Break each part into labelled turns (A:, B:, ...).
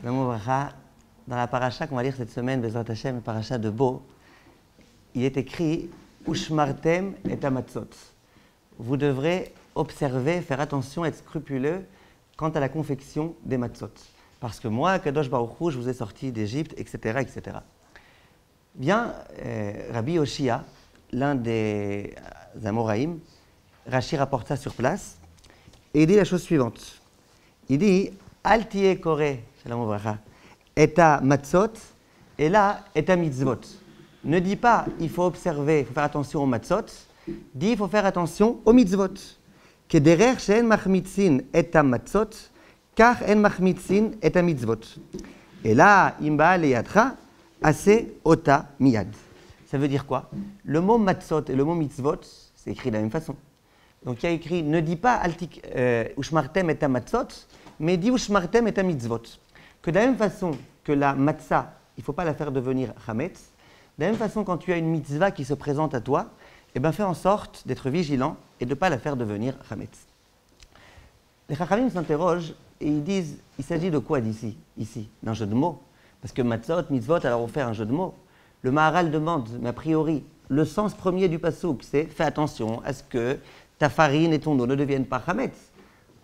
A: Shalom Uvracha, dans la paracha qu'on va lire cette semaine, Bezrat Hashem, la paracha de Bo, il est écrit Ushmartem et Amatzot. Vous devrez observer, faire attention, être scrupuleux quant à la confection des matzot. Parce que moi, Kadosh Baruch Hu, je vous ai sorti d'Égypte, etc., etc. Bien, Rabbi Yoshia, l'un des Amoraïm, Rashi rapporte ça sur place, et il dit la chose suivante. Il dit Al tiye kore, shalom uvracha, eta matzot, et là, eta mitzvot. Ne dis pas il faut observer, il faut faire attention aux matzot, dis il faut faire attention aux mitzvot. Kederer she'en machmitzin eta matzot, kach en machmitzin eta mitzvot. Et là, imba leyatra, ase ota miyad. Ça veut dire quoi? Le mot matzot et le mot mitzvot, c'est écrit de la même façon. Donc il y a écrit, ne dis pas ushmartem et matzot, mais dis ushmartem et mitzvot. Que de la même façon que la matzah, il ne faut pas la faire devenir chametz, de la même façon quand tu as une mitzvah qui se présente à toi, eh ben fais en sorte d'être vigilant et de ne pas la faire devenir chametz. Les chachamim s'interrogent et ils disent, il s'agit de quoi d'ici, ici, d'un jeu de mots? Parce que matzot, mitzvot, alors on fait un jeu de mots. Le Maharal demande, mais a priori, le sens premier du pasouk, c'est fais attention à ce que ta farine et ton eau ne deviennent pas chametz.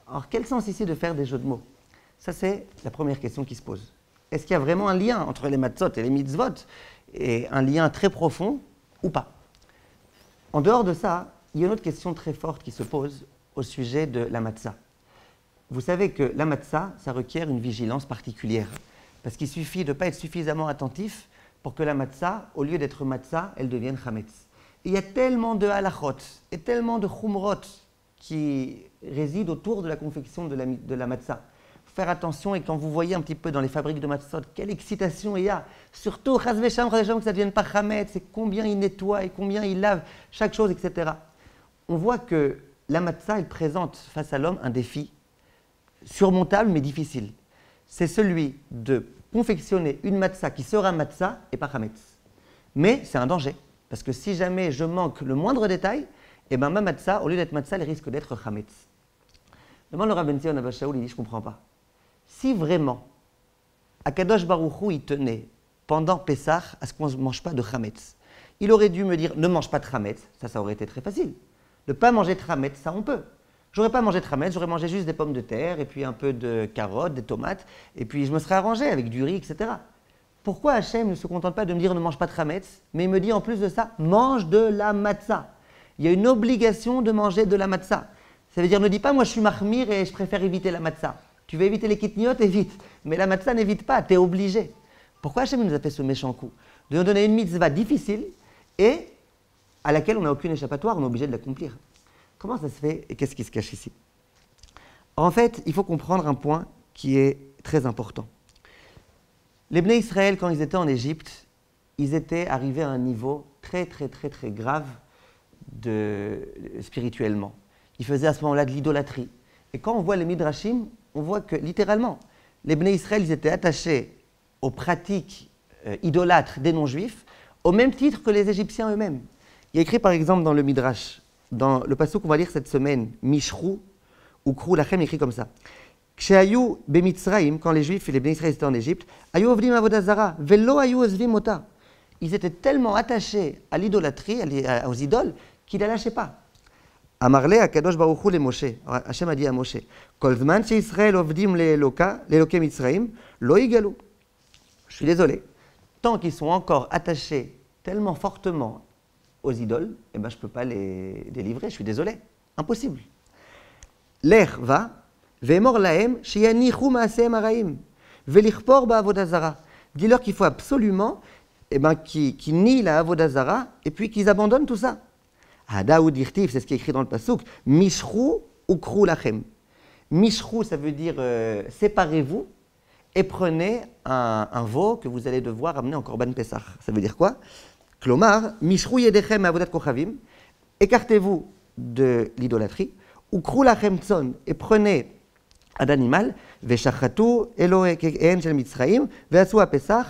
A: Alors, quel sens ici de faire des jeux de mots? Ça, c'est la première question qui se pose. Est-ce qu'il y a vraiment un lien entre les matzot et les mitzvot, et un lien très profond ou pas? En dehors de ça, il y a une autre question très forte qui se pose au sujet de la matzah. Vous savez que la matzah, ça requiert une vigilance particulière, parce qu'il suffit de ne pas être suffisamment attentif pour que la matzah, au lieu d'être matzah, elle devienne chametz. Et il y a tellement de halachot et tellement de chumrot qui résident autour de la confection de la matzah. Faire attention, et quand vous voyez un petit peu dans les fabriques de matzot, quelle excitation il y a, surtout chas vesham, que ça ne devienne pas chametz, et combien ils nettoient et combien ils lavent chaque chose, etc. On voit que la matzah, elle présente face à l'homme un défi surmontable mais difficile. C'est celui de confectionner une matzah qui sera matzah et pas chametz. Mais c'est un danger, parce que si jamais je manque le moindre détail, eh ben ma matzah, au lieu d'être matzah, elle risque d'être chametz. Demande le Rabbi Zion Abba Shaul, il dit, je ne comprends pas. Si vraiment, Akadosh Baruch Hu, il tenait pendant Pessah à ce qu'on ne mange pas de chametz, il aurait dû me dire, ne mange pas de chametz, ça aurait été très facile. Ne pas manger de chametz, ça on peut. J'aurais pas mangé de chametz, j'aurais mangé juste des pommes de terre, et puis un peu de carottes, des tomates, et puis je me serais arrangé avec du riz, etc. Pourquoi Hachem ne se contente pas de me dire ne mange pas de chametz, mais il me dit en plus de ça, mange de la matzah. Il y a une obligation de manger de la matzah. Ça veut dire, ne dis pas, moi je suis mahmir et je préfère éviter la matzah. Tu veux éviter les kitniot, évite. Mais la matzah n'évite pas, tu es obligé. Pourquoi Hachem nous a fait ce méchant coup? De nous donner une mitzvah difficile et à laquelle on n'a aucune échappatoire, on est obligé de l'accomplir. Comment ça se fait et qu'est-ce qui se cache ici? En fait, il faut comprendre un point qui est très important. Les Bnei Israël, quand ils étaient en Égypte, ils étaient arrivés à un niveau très, très, très, très grave spirituellement. Ils faisaient à ce moment-là de l'idolâtrie. Et quand on voit les Midrashim, on voit que littéralement, les Bnei Israël, ils étaient attachés aux pratiques idolâtres des non-juifs, au même titre que les Égyptiens eux-mêmes. Il y a écrit par exemple dans le Midrash, dans le passage qu'on va lire cette semaine, Mishrou ou Krou Lachem, écrit comme ça. Ksheayu bemitzraim, quand les Juifs et les Bnei Israël étaient en Égypte, ayu ovdim avodah zara, velo ayu ozvim ota. Ils étaient tellement attachés à l'idolâtrie, aux idoles, qu'ils ne la lâchaient pas. Amarle akadosh baruch hu le Moshe. Hachem a dit à Moshe, kol zman she'Israël ovdim le'eloke mitzraim, lo yigalu. Je suis désolé. Tant qu'ils sont encore attachés tellement fortement aux idoles, eh ben, je ne peux pas les délivrer, je suis désolé. Impossible. L'er va, ve'emor lahem, sheyanichu ma'asehem haraim, ve'lichpor ba'avodah zara. Dis-leur qu'il faut absolument qu'ils nient la avodah zara et puis qu'ils abandonnent tout ça. Hadaoud dirtiv, c'est ce qui est écrit dans le pasuk, mishrou ou krou lachem. Mishrou, ça veut dire séparez-vous et prenez un veau que vous allez devoir amener en korban Pessah. Ça veut dire quoi? Klomar, mishrou yedechem avodat kochavim, écartez-vous de l'idolâtrie, ou krou lachem tson, et prenez un animal, veshachatu eloheen shel mitzraim, ve'asu ha-Pessah,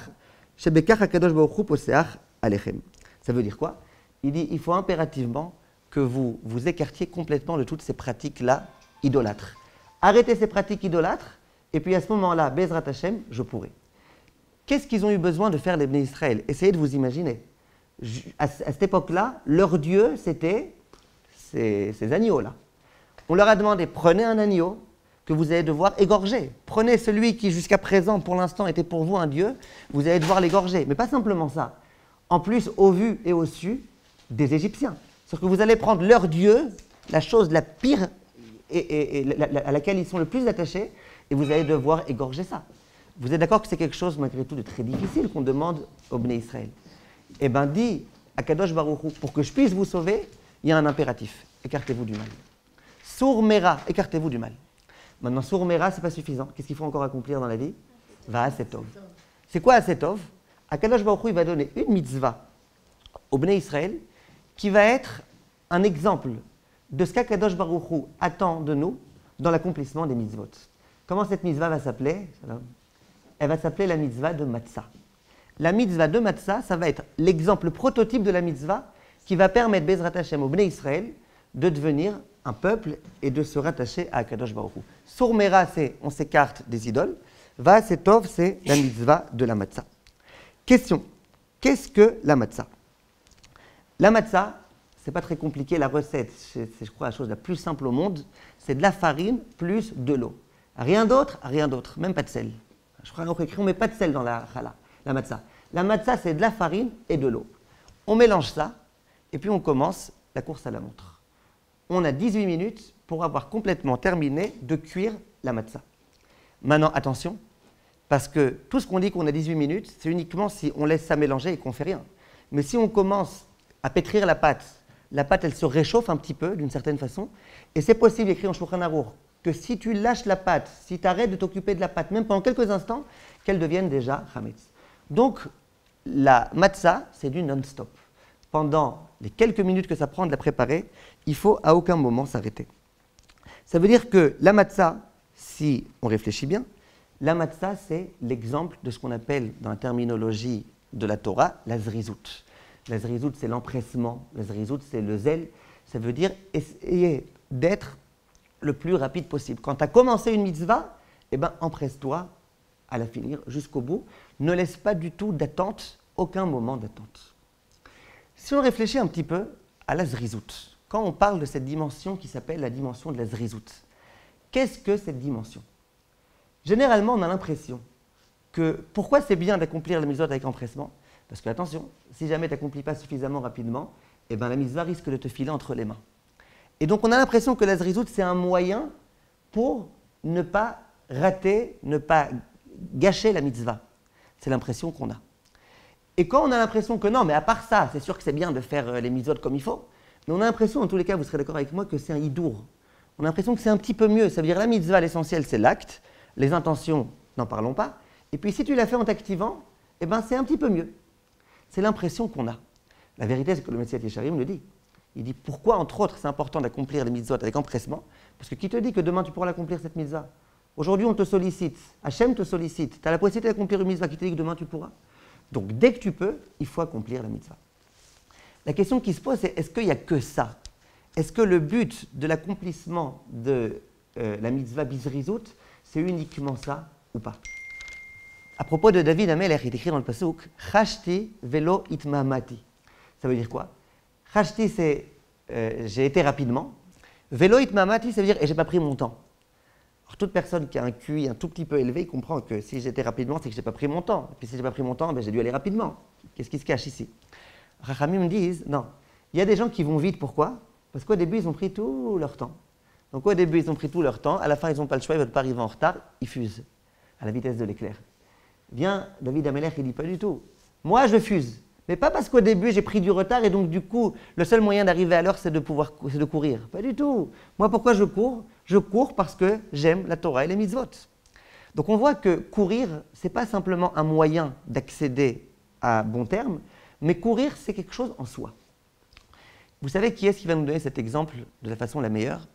A: shebekach hakadosh baruch hu poseach alechem. Ça veut dire quoi? Il dit, il faut impérativement que vous vous écartiez complètement de toutes ces pratiques-là idolâtres. Arrêtez ces pratiques idolâtres, et puis à ce moment-là, Bezrat Hashem, je pourrai. Qu'est-ce qu'ils ont eu besoin de faire les Bnei Israël? Essayez de vous imaginer. À cette époque-là, leur Dieu, c'était ces agneaux-là. On leur a demandé, prenez un agneau que vous allez devoir égorger. Prenez celui qui, jusqu'à présent, pour l'instant, était pour vous un Dieu, vous allez devoir l'égorger. Mais pas simplement ça. En plus, au vu et au su des Égyptiens. C'est-à-dire que vous allez prendre leur Dieu, la chose la pire à laquelle ils sont le plus attachés, et vous allez devoir égorger ça. Vous êtes d'accord que c'est quelque chose, malgré tout, de très difficile qu'on demande au Bnei Israël? Eh bien, dit à Kadosh Baruch Hu, pour que je puisse vous sauver, il y a un impératif. Écartez-vous du mal. Sour Mera, écartez-vous du mal. Maintenant, Sour Mera, ce n'est pas suffisant. Qu'est-ce qu'il faut encore accomplir dans la vie? Va Asetov. C'est quoi Asetov? Akadosh Baruch Hu, il va donner une mitzvah au Bnei Israël qui va être un exemple de ce qu'Akadosh Baruch Hu attend de nous dans l'accomplissement des mitzvot. Comment cette mitzvah va s'appeler? Elle va s'appeler la mitzvah de Matzah. La mitzvah de Matzah, ça va être l'exemple prototype de la mitzvah qui va permettre Bezrat Hashem au Bnei Israël de devenir un peuple et de se rattacher à Akadosh Baruch Hu. Sour Mera, c'est on s'écarte des idoles. Va Setov, c'est la mitzvah de la Matzah. Question, qu'est-ce que la Matzah? La Matzah, c'est pas très compliqué, la recette, c'est je crois la chose la plus simple au monde, c'est de la farine plus de l'eau. Rien d'autre, même pas de sel. Je crois qu'on écrit, on met pas de sel dans la challah, la Matzah. La Matzah, c'est de la farine et de l'eau. On mélange ça, et puis on commence la course à la montre. On a 18 minutes pour avoir complètement terminé de cuire la Matzah. Maintenant, attention, parce que tout ce qu'on dit qu'on a 18 minutes, c'est uniquement si on laisse ça mélanger et qu'on ne fait rien. Mais si on commence à pétrir la pâte, elle se réchauffe un petit peu, d'une certaine façon, et c'est possible, écrit en Shulchan Aruch, que si tu lâches la pâte, si tu arrêtes de t'occuper de la pâte, même pendant quelques instants, qu'elle devienne déjà chametz. Donc, la matzah, c'est du non-stop. Pendant les quelques minutes que ça prend de la préparer, il faut à aucun moment s'arrêter. Ça veut dire que la matzah, si on réfléchit bien, la matzah, c'est l'exemple de ce qu'on appelle, dans la terminologie de la Torah, la zrizout. La zrizout, c'est l'empressement. La zrizout, c'est le zèle. Ça veut dire essayer d'être le plus rapide possible. Quand tu as commencé une mitzvah, eh ben, empresse-toi à la finir jusqu'au bout. Ne laisse pas du tout d'attente, aucun moment d'attente. Si on réfléchit un petit peu à la zrizout, quand on parle de cette dimension qui s'appelle la dimension de la zrizout, qu'est-ce que cette dimension? Généralement, on a l'impression que pourquoi c'est bien d'accomplir la mitzvot avec empressement? Parce que, attention, si jamais tu n'accomplis pas suffisamment rapidement, eh ben, la mitzvah risque de te filer entre les mains. Et donc, on a l'impression que la zrizout, c'est un moyen pour ne pas rater, ne pas gâcher la mitzvah. C'est l'impression qu'on a. Et quand on a l'impression que non, mais à part ça, c'est sûr que c'est bien de faire les mitzvot comme il faut, mais on a l'impression, en tous les cas, vous serez d'accord avec moi, que c'est un hidour. On a l'impression que c'est un petit peu mieux. Ça veut dire la mitzvah, l'essentiel, c'est l'acte. Les intentions, n'en parlons pas. Et puis, si tu l'as fait en t'activant, eh ben, c'est un petit peu mieux. C'est l'impression qu'on a. La vérité, c'est que le Messias Yesharim le dit. Il dit pourquoi, entre autres, c'est important d'accomplir les mitzvot avec empressement? Parce que qui te dit que demain tu pourras l'accomplir cette mitzvah? Aujourd'hui, on te sollicite. Hachem te sollicite. Tu as la possibilité d'accomplir une mitzvah. Qui te dit que demain tu pourras? Donc, dès que tu peux, il faut accomplir la mitzvah. La question qui se pose, c'est est-ce qu'il n'y a que ça? Est-ce que le but de l'accomplissement de la mitzvah bizrizout, c'est uniquement ça ou pas? À propos de David Amelech, il est écrit dans le pasuk Chashti velo itmamati. Ça veut dire quoi? Chashti, c'est j'ai été rapidement. Velo itmamati, ça veut dire et j'ai pas pris mon temps. Alors, toute personne qui a un QI un tout petit peu élevé, il comprend que si j'étais rapidement, c'est que j'ai pas pris mon temps. Et puis si j'ai pas pris mon temps, ben, j'ai dû aller rapidement. Qu'est-ce qui se cache ici? Rachamim me disent non. Il y a des gens qui vont vite, pourquoi? Parce qu'au début, ils ont pris tout leur temps. Donc au début, ils ont pris tout leur temps. À la fin, ils n'ont pas le choix, ils ne veulent pas arriver en retard. Ils fusent à la vitesse de l'éclair. Bien, David Amelech, il dit pas du tout. Moi, je fuse. Mais pas parce qu'au début, j'ai pris du retard et donc du coup, le seul moyen d'arriver à l'heure, c'est de courir. Pas du tout. Moi, pourquoi je cours? Je cours parce que j'aime la Torah et les mitzvot. Donc on voit que courir, ce n'est pas simplement un moyen d'accéder à bon terme, mais courir, c'est quelque chose en soi. Vous savez qui est-ce qui va nous donner cet exemple de la façon la meilleure?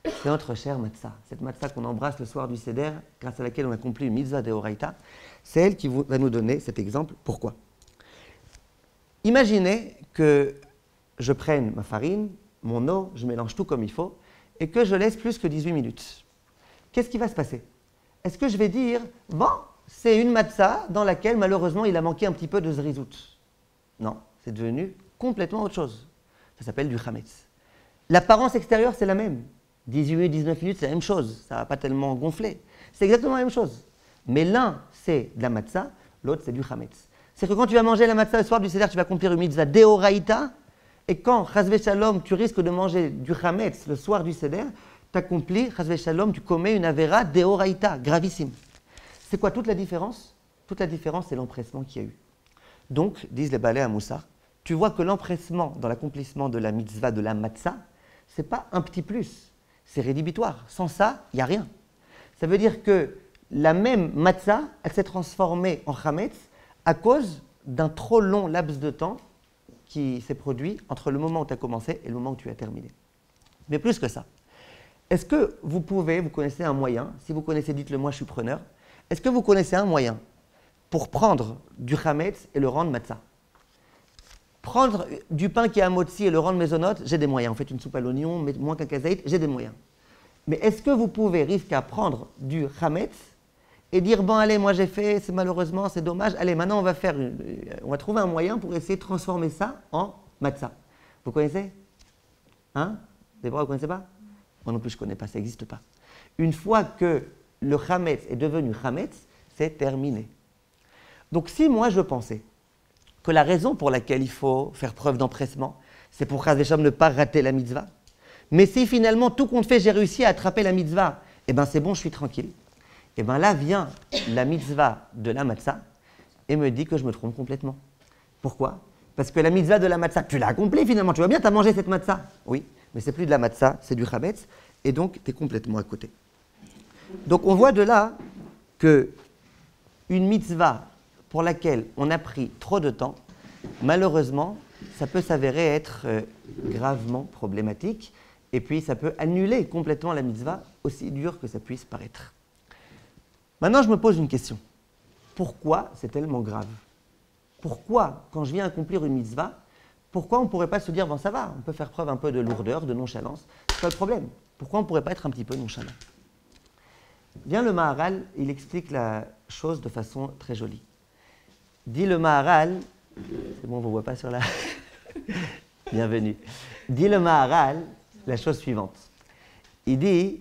A: C'est notre chère Matzah. Cette Matzah qu'on embrasse le soir du Seder, grâce à laquelle on accomplit une mitzvah de Horaïta, c'est elle qui va nous donner cet exemple. Pourquoi? Imaginez que je prenne ma farine, mon eau, je mélange tout comme il faut, et que je laisse plus que 18 minutes. Qu'est-ce qui va se passer? est-ce que je vais dire, bon, c'est une matzah dans laquelle malheureusement il a manqué un petit peu de zrizout? Non, c'est devenu complètement autre chose. Ça s'appelle du chametz. L'apparence extérieure, c'est la même. 18, 19 minutes, c'est la même chose. Ça ne va pas tellement gonfler. C'est exactement la même chose. Mais l'un, c'est de la matzah, l'autre, c'est du chametz. C'est que quand tu vas manger la matzah le soir du seder, tu vas accomplir une mitzvah deoraïta. Et quand, chasvé shalom, tu risques de manger du chametz le soir du seder, tu accomplis, chasvé shalom, tu commets une avera deoraïta, gravissime. C'est quoi toute la différence? Toute la différence, c'est l'empressement qu'il y a eu. Donc, disent les balais à Moussa, tu vois que l'empressement dans l'accomplissement de la mitzvah de la matzah, ce n'est pas un petit plus, c'est rédhibitoire. Sans ça, il n'y a rien. Ça veut dire que la même matzah, elle s'est transformée en chametz à cause d'un trop long laps de temps qui s'est produit entre le moment où tu as commencé et le moment où tu as terminé. Mais plus que ça, est-ce que vous connaissez un moyen, si vous connaissez, dites-le moi, je suis preneur, est-ce que vous connaissez un moyen pour prendre du chametz et le rendre matzah? Prendre du pain qui est à motzi et le rendre mésonote, j'ai des moyens. On fait une soupe à l'oignon, moins qu'un kazaït, j'ai des moyens. Mais est-ce que vous pouvez risquer à prendre du chametz et dire, bon allez, moi j'ai fait, c'est malheureusement, c'est dommage, allez, maintenant on va trouver un moyen pour essayer de transformer ça en matzah. Vous connaissez? Hein? Déborah, vous ne connaissez pas? Moi non plus, je ne connais pas, ça n'existe pas. Une fois que le chametz est devenu chametz, c'est terminé. Donc si moi je pensais que la raison pour laquelle il faut faire preuve d'empressement, c'est pour Chas v'Shalom ne pas rater la mitzvah, mais si finalement tout compte fait, j'ai réussi à attraper la mitzvah, eh bien c'est bon, je suis tranquille. Et bien là vient la mitzvah de la matzah et me dit que je me trompe complètement. Pourquoi? Parce que la mitzvah de la matzah, tu l'as accomplie finalement, tu vois bien, tu as mangé cette matzah. Oui, mais c'est plus de la matzah, c'est du chametz, et donc tu es complètement à côté. Donc on voit de là que une mitzvah pour laquelle on a pris trop de temps, malheureusement, ça peut s'avérer être gravement problématique, et puis ça peut annuler complètement la mitzvah, aussi dur que ça puisse paraître. Maintenant, je me pose une question. Pourquoi c'est tellement grave? Pourquoi, quand je viens accomplir une mitzvah, pourquoi on ne pourrait pas se dire, bon ça va, on peut faire preuve un peu de lourdeur, de nonchalance, c'est pas le problème. Pourquoi on ne pourrait pas être un petit peu nonchalant? Bien, le Maharal, il explique la chose de façon très jolie. Dit le Maharal, c'est bon, on ne vous voit pas sur la... Bienvenue. Dit le Maharal la chose suivante. Il dit...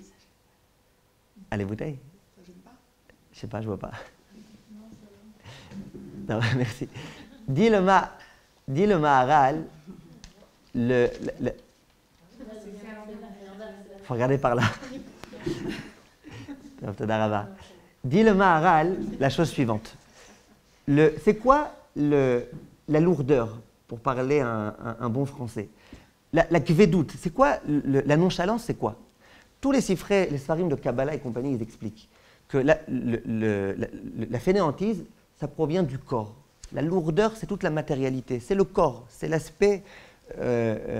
A: Allez, bouteille? Je sais pas, je vois pas. Non, merci. Dit le Maharal, faut regarder par là. Dit le Maharal la chose suivante. C'est quoi la lourdeur, pour parler un bon français? La kvedout, c'est quoi la nonchalance, c'est quoi? Tous les sifrés, les sfarim de Kabbalah et compagnie, ils expliquent que la fainéantise, ça provient du corps. La lourdeur, c'est toute la matérialité, c'est le corps, c'est l'aspect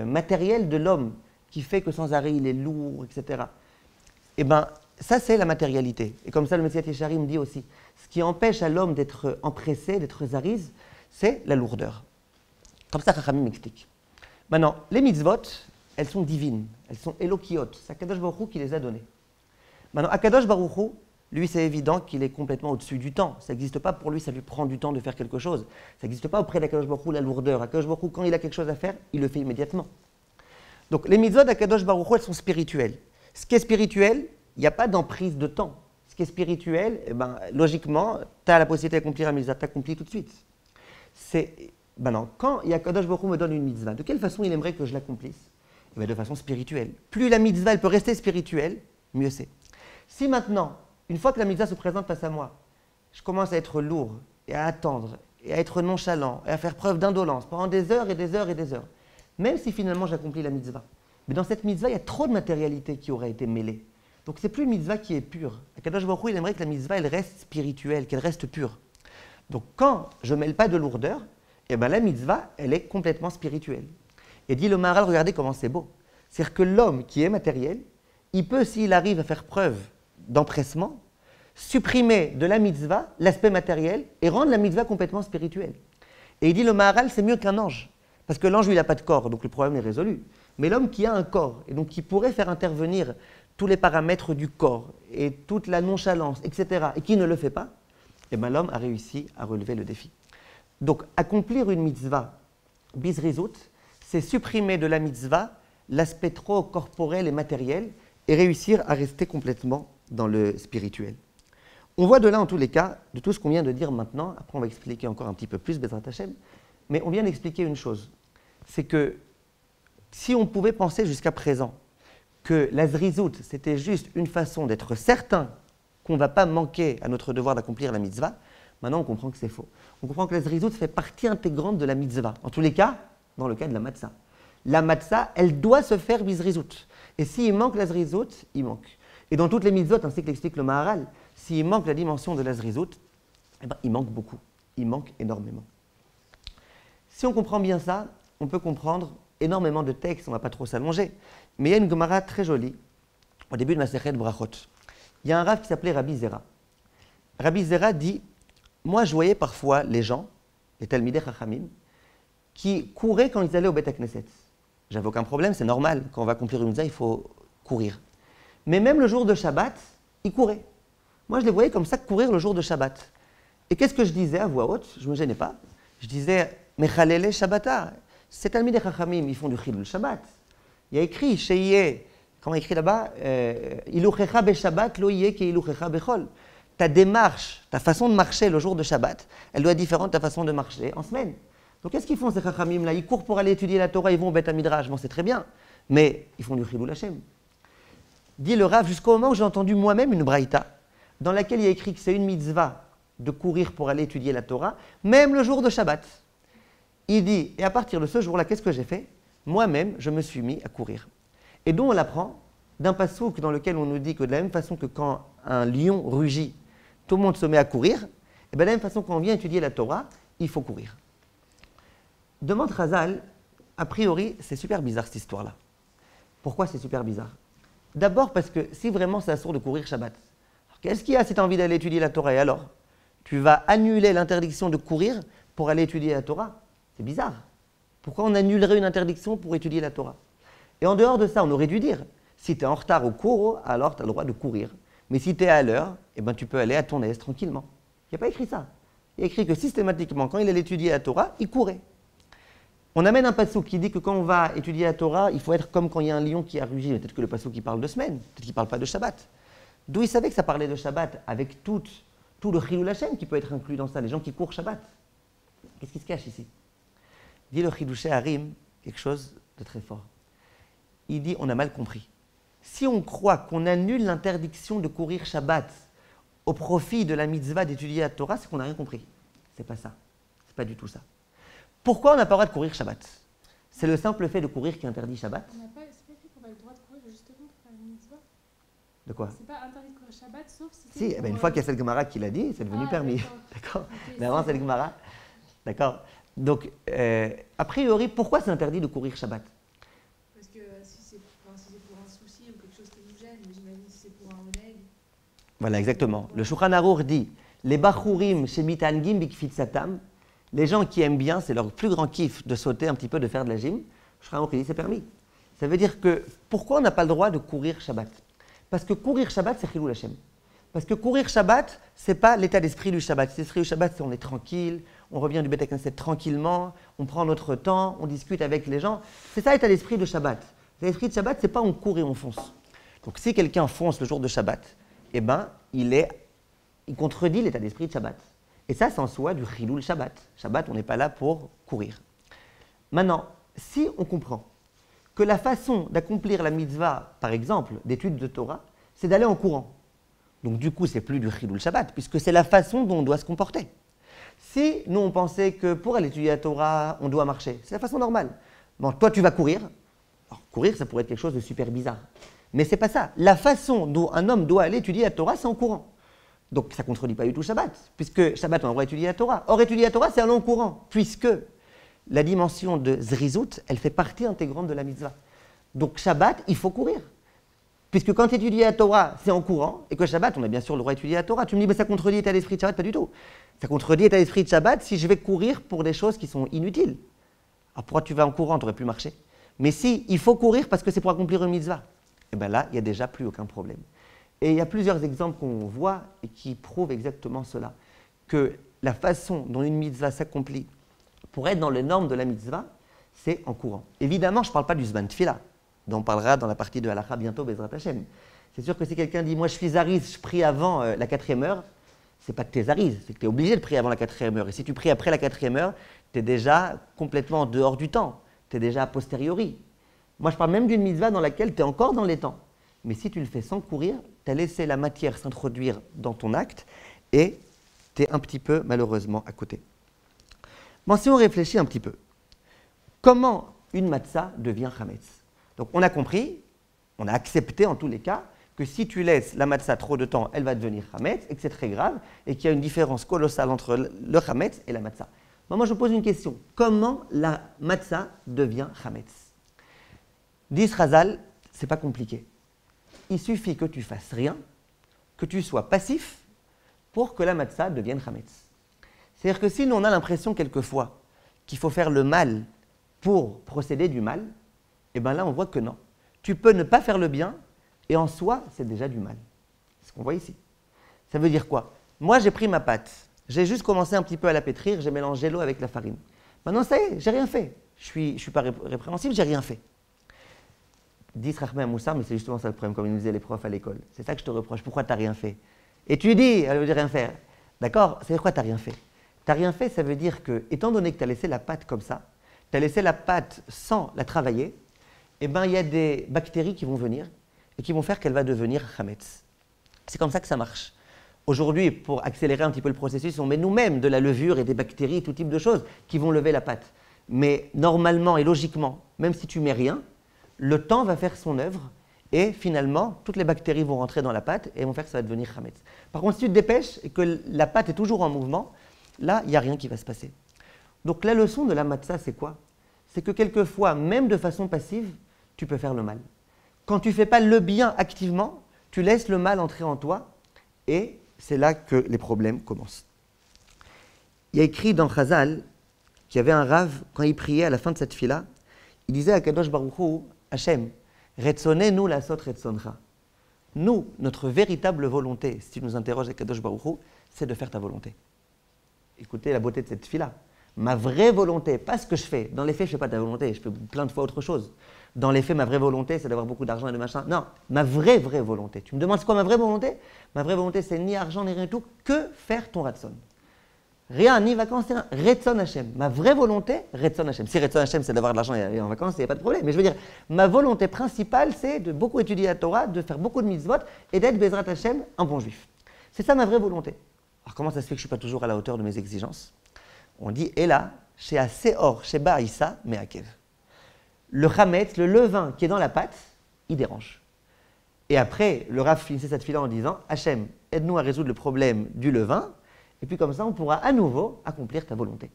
A: matériel de l'homme qui fait que sans arrêt il est lourd, etc. Eh bien, ça c'est la matérialité. Et comme ça, le Messiah Yesharim dit aussi, ce qui empêche à l'homme d'être empressé, d'être zariz, c'est la lourdeur. Comme ça, Chachamim m'explique. Maintenant, les mitzvot, elles sont divines, elles sont éloquiot. C'est Akadosh Baruch Hu qui les a données. Maintenant, Akadosh Baruch Hu, lui, c'est évident qu'il est complètement au-dessus du temps. Ça n'existe pas pour lui, ça lui prend du temps de faire quelque chose. Ça n'existe pas auprès d'Akadosh Baruch Hu, la lourdeur. Akadosh Baruch Hu, quand il a quelque chose à faire, il le fait immédiatement. Donc, les mitzvot d'Akadosh Baruch Hu, elles sont spirituelles. Ce qui est spirituel, il n'y a pas d'emprise de temps. Ce qui est spirituel, eh ben, logiquement, tu as la possibilité d'accomplir la mitzvah, tu accomplis tout de suite. Non, quand Akadosh Baruch Hu me donne une mitzvah, de quelle façon il aimerait que je l'accomplisse? Eh ben, de façon spirituelle. Plus la mitzvah elle peut rester spirituelle, mieux c'est. Si maintenant, une fois que la mitzvah se présente face à moi, je commence à être lourd, et à attendre, et à être nonchalant, et à faire preuve d'indolence pendant des heures et des heures et des heures, même si finalement j'accomplis la mitzvah, mais dans cette mitzvah, il y a trop de matérialité qui aurait été mêlée. Donc c'est plus une mitzvah qui est pure. Akadosh Baruch Hu, il aimerait que la mitzvah elle reste spirituelle, qu'elle reste pure. Donc quand je ne mêle pas de lourdeur, eh ben, la mitzvah, elle est complètement spirituelle. Et dit le Maharal, regardez comment c'est beau. C'est-à-dire que l'homme qui est matériel, il peut, s'il arrive à faire preuve d'empressement, supprimer de la mitzvah l'aspect matériel et rendre la mitzvah complètement spirituelle. Et il dit le Maharal, c'est mieux qu'un ange. Parce que l'ange, lui, il n'a pas de corps, donc le problème est résolu. Mais l'homme qui a un corps, et donc qui pourrait faire intervenir tous les paramètres du corps et toute la nonchalance, etc., et qui ne le fait pas, eh bien l'homme a réussi à relever le défi. Donc, accomplir une mitzvah, bizrizut, c'est supprimer de la mitzvah l'aspect trop corporel et matériel et réussir à rester complètement dans le spirituel. On voit de là, en tous les cas, de tout ce qu'on vient de dire maintenant, après on va expliquer encore un petit peu plus, Bezrat Hashem, mais on vient d'expliquer une chose, c'est que si on pouvait penser jusqu'à présent que la zrizout, c'était juste une façon d'être certain qu'on ne va pas manquer à notre devoir d'accomplir la mitzvah, maintenant on comprend que c'est faux. On comprend que la zrizout fait partie intégrante de la mitzvah, en tous les cas, dans le cas de la matzah. La matzah, elle doit se faire bizrizout. Et s'il manque la zrizout, il manque. Et dans toutes les mitzvot, ainsi que l'explique le Maharal, s'il manque la dimension de la zrizout, eh ben, il manque beaucoup, il manque énormément. Si on comprend bien ça, on peut comprendre énormément de textes, on ne va pas trop s'allonger, mais il y a une Gemara très jolie, au début de Masechet Brachot. Il y a un rav qui s'appelait Rabbi Zera. Rabbi Zera dit, moi je voyais parfois les gens, les Talmidei Chachamim, qui couraient quand ils allaient au Beth Knesset. J'avais aucun problème, c'est normal, quand on va accomplir une mitzvah, il faut courir. Mais même le jour de Shabbat, ils couraient. Moi, je les voyais comme ça courir le jour de Shabbat. Et qu'est-ce que je disais à voix haute? Je ne me gênais pas. Je disais, Mechalele Shabbata. Ces Talmidei Chachamim, ils font du Chilul Shabbat. Il y a écrit, Sheyeh, comment il y a écrit là-bas? Iluchecha be Shabbat, lo yeh ke iluchecha bechol. Ta démarche, ta façon de marcher le jour de Shabbat, elle doit être différente de ta façon de marcher en semaine. Donc, qu'est-ce qu'ils font ces Chachamim là? Ils courent pour aller étudier la Torah, ils vont au Beth Midrash, bon, c'est très bien. Mais ils font du Chilul Hashem. Dit le Rav, jusqu'au moment où j'ai entendu moi-même une braïta, dans laquelle il y a écrit que c'est une mitzvah de courir pour aller étudier la Torah, même le jour de Shabbat. Il dit, et à partir de ce jour-là, qu'est-ce que j'ai fait? Moi-même, je me suis mis à courir. Et donc on l'apprend d'un passouk dans lequel on nous dit que de la même façon que quand un lion rugit, tout le monde se met à courir, et bien de la même façon quand on vient étudier la Torah, il faut courir. Demande Chazal, a priori, c'est super bizarre cette histoire-là. Pourquoi c'est super bizarre? D'abord parce que si vraiment c'est assourd de courir Shabbat, qu'est-ce qu'il y a si tu as envie d'aller étudier la Torah? Et alors, tu vas annuler l'interdiction de courir pour aller étudier la Torah? C'est bizarre. Pourquoi on annulerait une interdiction pour étudier la Torah? Et en dehors de ça, on aurait dû dire, si tu es en retard au cours, alors tu as le droit de courir. Mais si tu es à l'heure, eh ben, tu peux aller à ton aise tranquillement. Il n'y a pas écrit ça. Il y a écrit que systématiquement, quand il allait étudier la Torah, il courait. On amène un passouk qui dit que quand on va étudier la Torah, il faut être comme quand il y a un lion qui a rugi. Peut-être que le passouk qui parle de semaine, peut-être qu'il ne parle pas de Shabbat. D'où il savait que ça parlait de Shabbat, avec tout le Chilul Hashem qui peut être inclus dans ça, les gens qui courent Shabbat. Qu'est-ce qui se cache ici? Dit le Chidouché Harim quelque chose de très fort. Il dit, on a mal compris. Si on croit qu'on annule l'interdiction de courir Shabbat au profit de la mitzvah d'étudier la Torah, c'est qu'on n'a rien compris. C'est pas ça. C'est pas du tout ça. Pourquoi on n'a pas le droit de courir Shabbat? C'est le simple fait de courir qui interdit Shabbat?
B: C'est pas écrit qu'on a le droit de courir justement pour faire une mitzvah?
A: De quoi?
B: C'est pas interdit de courir Shabbat, sauf si c'est.
A: Si, eh ben une fois qu'il y a cette Gemara qui l'a dit, c'est devenu permis. D'accord.
B: Okay,
A: mais avant, c'est le Gemara. D'accord. Donc, a priori, pourquoi c'est interdit de courir Shabbat?
B: Parce que si c'est pour un souci ou quelque chose qui nous gêne, mais j'imagine si c'est pour un oleg.
A: Voilà, exactement. Le Shulchan Arour dit les bachurim shemitangim bikfitzatam, les gens qui aiment bien, c'est leur plus grand kiff de sauter un petit peu, de faire de la gym. Le Shulchan Arour dit c'est permis. Ça veut dire que pourquoi on n'a pas le droit de courir Shabbat? Parce que courir Shabbat, c'est Chilul Hashem. Parce que courir Shabbat, ce n'est pas l'état d'esprit du Shabbat. L'esprit du Shabbat, c'est on est tranquille, on revient du Beth Knesset tranquillement, on prend notre temps, on discute avec les gens. C'est ça l'état d'esprit de Shabbat. L'esprit de Shabbat, ce n'est pas on court et on fonce. Donc si quelqu'un fonce le jour de Shabbat, eh ben, il contredit l'état d'esprit de Shabbat. Et ça, c'est en soi du Chilul Shabbat. Shabbat, on n'est pas là pour courir. Maintenant, si on comprend que la façon d'accomplir la mitzvah, par exemple, d'étude de Torah, c'est d'aller en courant. Donc du coup, c'est plus du Chilul Shabbat, puisque c'est la façon dont on doit se comporter. Si nous, on pensait que pour aller étudier la Torah, on doit marcher, c'est la façon normale. Bon, toi, tu vas courir. Alors, courir, ça pourrait être quelque chose de super bizarre. Mais c'est pas ça. La façon dont un homme doit aller étudier la Torah, c'est en courant. Donc ça ne contredit pas du tout Shabbat, puisque Shabbat, on a le droit d'étudier la Torah. Or, étudier la Torah, c'est aller en courant, puisque la dimension de Zrizout, elle fait partie intégrante de la mitzvah. Donc Shabbat, il faut courir. Puisque quand tu étudies la Torah, c'est en courant, et que Shabbat, on a bien sûr le droit d'étudier la Torah. Tu me dis, mais ça contredit l'état d'esprit de Shabbat? Pas du tout. Ça contredit l'état d'esprit de Shabbat si je vais courir pour des choses qui sont inutiles. Alors pourquoi tu vas en courant? Tu aurais pu marcher. Mais si, il faut courir parce que c'est pour accomplir une mitzvah. et bien là, il n'y a déjà plus aucun problème. Et il y a plusieurs exemples qu'on voit et qui prouvent exactement cela, que la façon dont une mitzvah s'accomplit pour être dans les normes de la mitzvah, c'est en courant. Évidemment, je ne parle pas du Zman Tfila, dont on parlera dans la partie de Halakha bientôt, Bezrat Hashem. C'est sûr que si quelqu'un dit « moi je suis zariz, je prie avant la 4e heure », c'est pas que tu es zariz, c'est que tu es obligé de prier avant la 4e heure. Et si tu pries après la 4e heure, tu es déjà complètement en dehors du temps, tu es déjà a posteriori. Moi je parle même d'une mitzvah dans laquelle tu es encore dans les temps. Mais si tu le fais sans courir, tu as laissé la matière s'introduire dans ton acte et tu es un petit peu malheureusement à côté. Bon, si on réfléchit un petit peu, comment une matzah devient chametz? Donc on a compris, on a accepté en tous les cas, que si tu laisses la matzah trop de temps, elle va devenir chametz, et que c'est très grave, et qu'il y a une différence colossale entre le chametz et la matzah. Moi je pose une question, comment la matzah devient chametz? Disent Chazal, c'est pas compliqué. Il suffit que tu fasses rien, que tu sois passif, pour que la matzah devienne chametz. C'est-à-dire que si nous on a l'impression quelquefois qu'il faut faire le mal pour procéder du mal, et bien là on voit que non. Tu peux ne pas faire le bien, et en soi, c'est déjà du mal. C'est ce qu'on voit ici. Ça veut dire quoi? Moi, j'ai pris ma pâte, j'ai juste commencé un petit peu à la pétrir, j'ai mélangé l'eau avec la farine. Maintenant, ça y est, j'ai rien fait. Je suis pas répréhensible, j'ai rien fait. Dis Rachmé à Moussa, mais c'est justement ça le problème, comme ils nous disaient les profs à l'école. C'est ça que je te reproche, pourquoi tu n'as rien fait? Et tu dis, elle veut dire rien faire. D'accord? C'est quoi tu n'as rien fait? Tu n'as rien fait, ça veut dire que, étant donné que tu as laissé la pâte comme ça, tu as laissé la pâte sans la travailler, eh bien, il y a des bactéries qui vont venir et qui vont faire qu'elle va devenir chametz. C'est comme ça que ça marche. Aujourd'hui, pour accélérer un petit peu le processus, on met nous-mêmes de la levure et des bactéries, tout type de choses qui vont lever la pâte. Mais normalement et logiquement, même si tu mets rien, le temps va faire son œuvre et finalement, toutes les bactéries vont rentrer dans la pâte et vont faire que ça va devenir chametz. Par contre, si tu te dépêches et que la pâte est toujours en mouvement, là, il n'y a rien qui va se passer. Donc la leçon de la matzah, c'est quoi? C'est que quelquefois, même de façon passive, tu peux faire le mal. Quand tu ne fais pas le bien activement, tu laisses le mal entrer en toi et c'est là que les problèmes commencent. Il y a écrit dans Chazal qu'il y avait un rave, quand il priait à la fin de cette fila, il disait à Kadosh Baruch Hu, Hachem, Retzonenu lasot retzoncha. Nous, notre véritable volonté, si tu nous interroges à Kadosh Baruch Hu, c'est de faire ta volonté. Écoutez la beauté de cette fila. Ma vraie volonté, pas ce que je fais. Dans les faits, je ne fais pas ta volonté, je fais plein de fois autre chose. Dans les faits, ma vraie volonté, c'est d'avoir beaucoup d'argent et de machin. Non, ma vraie volonté. Tu me demandes c'est quoi ma vraie volonté? Ma vraie volonté, c'est ni argent, ni rien du tout, que faire ton ratson. Rien, ni vacances, ni rien. Retzon Hashem. Ma vraie volonté, Retzon Hashem. Si Retzon Hashem, c'est d'avoir de l'argent et aller en vacances, il n'y a pas de problème. Mais je veux dire, ma volonté principale, c'est de beaucoup étudier la Torah, de faire beaucoup de mitzvot et d'être Bezrat Hashem, un bon juif. C'est ça ma vraie volonté. Alors comment ça se fait que je ne suis pas toujours à la hauteur de mes exigences? On dit, et là, chez Aseor, chez Ba'issa, Me'akev. Le chametz, le levain qui est dans la pâte, il dérange. Et après, le Rav finissait cette fila en disant, Hachem, aide-nous à résoudre le problème du levain, et puis comme ça, on pourra à nouveau accomplir ta volonté.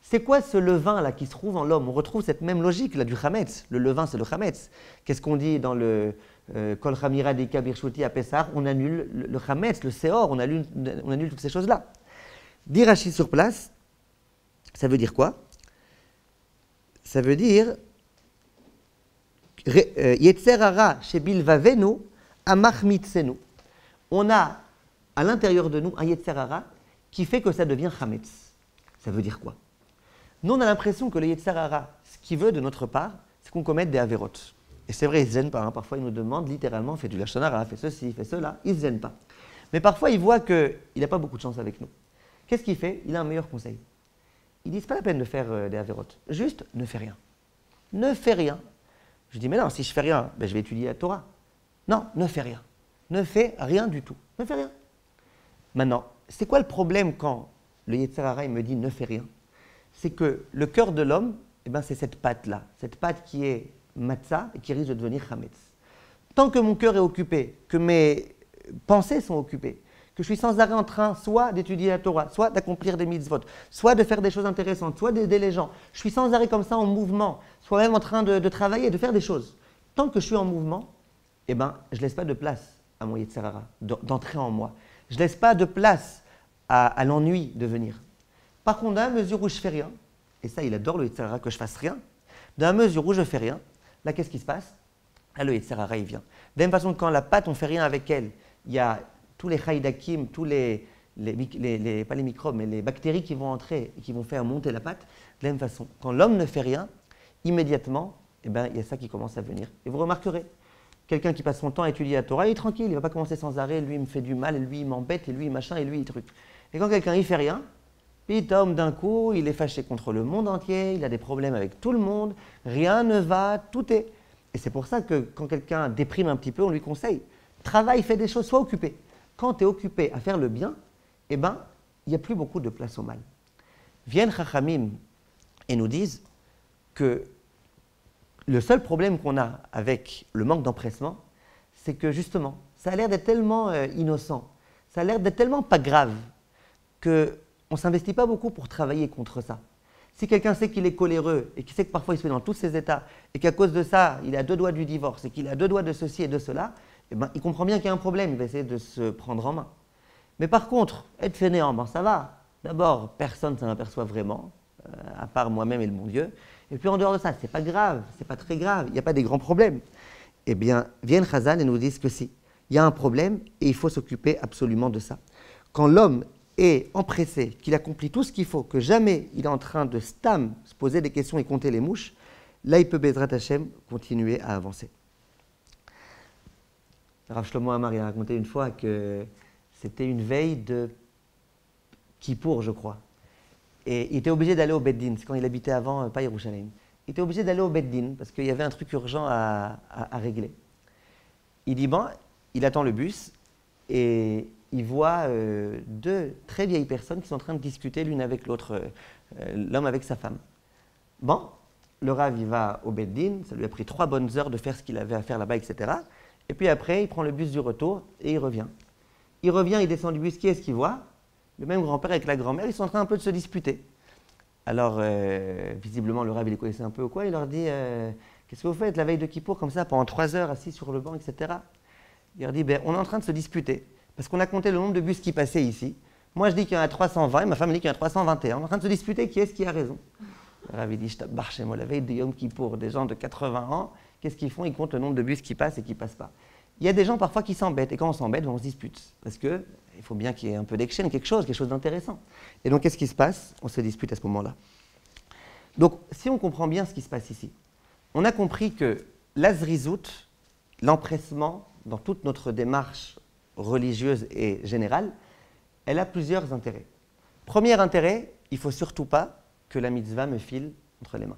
A: C'est quoi ce levain-là qui se trouve en l'homme? On retrouve cette même logique-là du chametz. Le levain, c'est le chametz. Qu'est-ce qu'on dit dans le Kol Chamira Dika Birchuti à Pessah? On annule le chametz, le seor, on annule toutes ces choses-là. Dit Rashi sur place, ça veut dire quoi? Ça veut dire Yetzer hara shebilvavenu amachmitzenu. On a à l'intérieur de nous un Yetzer hara qui fait que ça devient chametz. Ça veut dire quoi? Nous, on a l'impression que le Yetzer hara, ce qu'il veut de notre part, c'est qu'on commette des avérotes. Et c'est vrai, il ne se gêne pas. Parfois, il nous demande littéralement, fais du lashon hara, fais ceci, fais cela. Il ne se gêne pas. Mais parfois, il voit qu'il n'a pas beaucoup de chance avec nous. Qu'est-ce qu'il fait? Il a un meilleur conseil. Il dit, c'est pas la peine de faire des avérotes. Juste, ne fais rien. Ne fais rien. Je dis, mais non, si je fais rien, ben, je vais étudier la Torah. Non, ne fais rien. Ne fais rien du tout. Ne fais rien. Maintenant, c'est quoi le problème quand le Yetzer hara me dit ne fais rien? C'est que le cœur de l'homme, eh ben, c'est cette pâte-là. Cette pâte qui est matzah et qui risque de devenir chametz. Tant que mon cœur est occupé, que mes pensées sont occupées, que je suis sans arrêt en train soit d'étudier la Torah, soit d'accomplir des mitzvot, soit de faire des choses intéressantes, soit d'aider les gens. Je suis sans arrêt comme ça en mouvement, soit même en train de travailler, de faire des choses. Tant que je suis en mouvement, eh ben, je ne laisse pas de place à mon Yetzer hara d'entrer en moi. Je ne laisse pas de place à l'ennui de venir. Par contre, dans la mesure où je ne fais rien, et ça, il adore le Yetzer hara que je fasse rien, dans la mesure où je ne fais rien, là, qu'est-ce qui se passe? Là, le Yetzer Hara, il vient. De la même façon que quand la pâte, on ne fait rien avec elle, il y a tous les chaydakim, tous pas les microbes, mais les bactéries qui vont entrer et qui vont faire monter la pâte. De la même façon, quand l'homme ne fait rien, immédiatement, eh ben, il y a ça qui commence à venir. Et vous remarquerez, quelqu'un qui passe son temps à étudier la Torah, il est tranquille, il ne va pas commencer sans arrêt, lui il me fait du mal, et lui il m'embête, et lui machin, et lui il truc. Et quand quelqu'un il fait rien, puis Tom d'un coup, il est fâché contre le monde entier, il a des problèmes avec tout le monde, rien ne va, tout est. Et c'est pour ça que quand quelqu'un déprime un petit peu, on lui conseille, travaille, fais des choses, sois occupé. Quand tu es occupé à faire le bien, eh ben, il n'y a plus beaucoup de place au mal. Viennent Chachamim et nous disent que le seul problème qu'on a avec le manque d'empressement, c'est que justement, ça a l'air d'être tellement innocent, ça a l'air d'être tellement pas grave, qu'on ne s'investit pas beaucoup pour travailler contre ça. Si quelqu'un sait qu'il est coléreux et qu'il sait que parfois il se met dans tous ses états et qu'à cause de ça, il est à 2 doigts du divorce et qu'il est à 2 doigts de ceci et de cela, eh ben, il comprend bien qu'il y a un problème, il va essayer de se prendre en main. Mais par contre, être fainéant, ben, ça va. D'abord, personne ne s'en aperçoit vraiment, à part moi-même et le bon Dieu. Et puis en dehors de ça, c'est pas grave, c'est pas très grave, il n'y a pas des grands problèmes. Eh bien, viennent Chazal et nous disent que si, il y a un problème et il faut s'occuper absolument de ça. Quand l'homme est empressé, qu'il accomplit tout ce qu'il faut, que jamais il est en train de stam, se poser des questions et compter les mouches, là il peut Bezrat Hashem continuer à avancer. Rav Shlomo Amar a raconté une fois que c'était une veille de Kippour, je crois. Et il était obligé d'aller au Beddin, c'est quand il habitait avant, pas Yerushalayim. Il était obligé d'aller au Beddin parce qu'il y avait un truc urgent à régler. Il dit, bon, il attend le bus et il voit 2 très vieilles personnes qui sont en train de discuter l'une avec l'autre, l'homme avec sa femme. Bon, le Rav, il va au Beddin, ça lui a pris 3 bonnes heures de faire ce qu'il avait à faire là-bas, etc. Et puis après, il prend le bus du retour et il revient. Il descend du bus, qui est-ce qu'il voit? Le même grand-père avec la grand-mère, ils sont en train un peu de se disputer. Alors, visiblement, le Rav, il les connaissait un peu ou quoi, il leur dit qu'est-ce que vous faites la veille de Kippour, comme ça, pendant 3 heures, assis sur le banc, etc. Il leur dit, on est en train de se disputer, parce qu'on a compté le nombre de bus qui passaient ici. Moi, je dis qu'il y en a 320, et ma femme dit qu'il y en a 321. On est en train de se disputer qui est-ce qui a raison. Le Rav, il dit, je t'abbarre chez moi, la veille de Yom Kippour, des gens de 80 ans, qu'est-ce qu'ils font? Ils comptent le nombre de bus qui passent et qui ne passent pas. Il y a des gens parfois qui s'embêtent, et quand on s'embête, on se dispute, parce qu'il faut bien qu'il y ait un peu d'action, quelque chose d'intéressant. Et donc, qu'est-ce qui se passe? On se dispute à ce moment-là. Donc, si on comprend bien ce qui se passe ici, on a compris que l'azrizout, l'empressement, dans toute notre démarche religieuse et générale, elle a plusieurs intérêts. Premier intérêt, il ne faut surtout pas que la mitzvah me file entre les mains.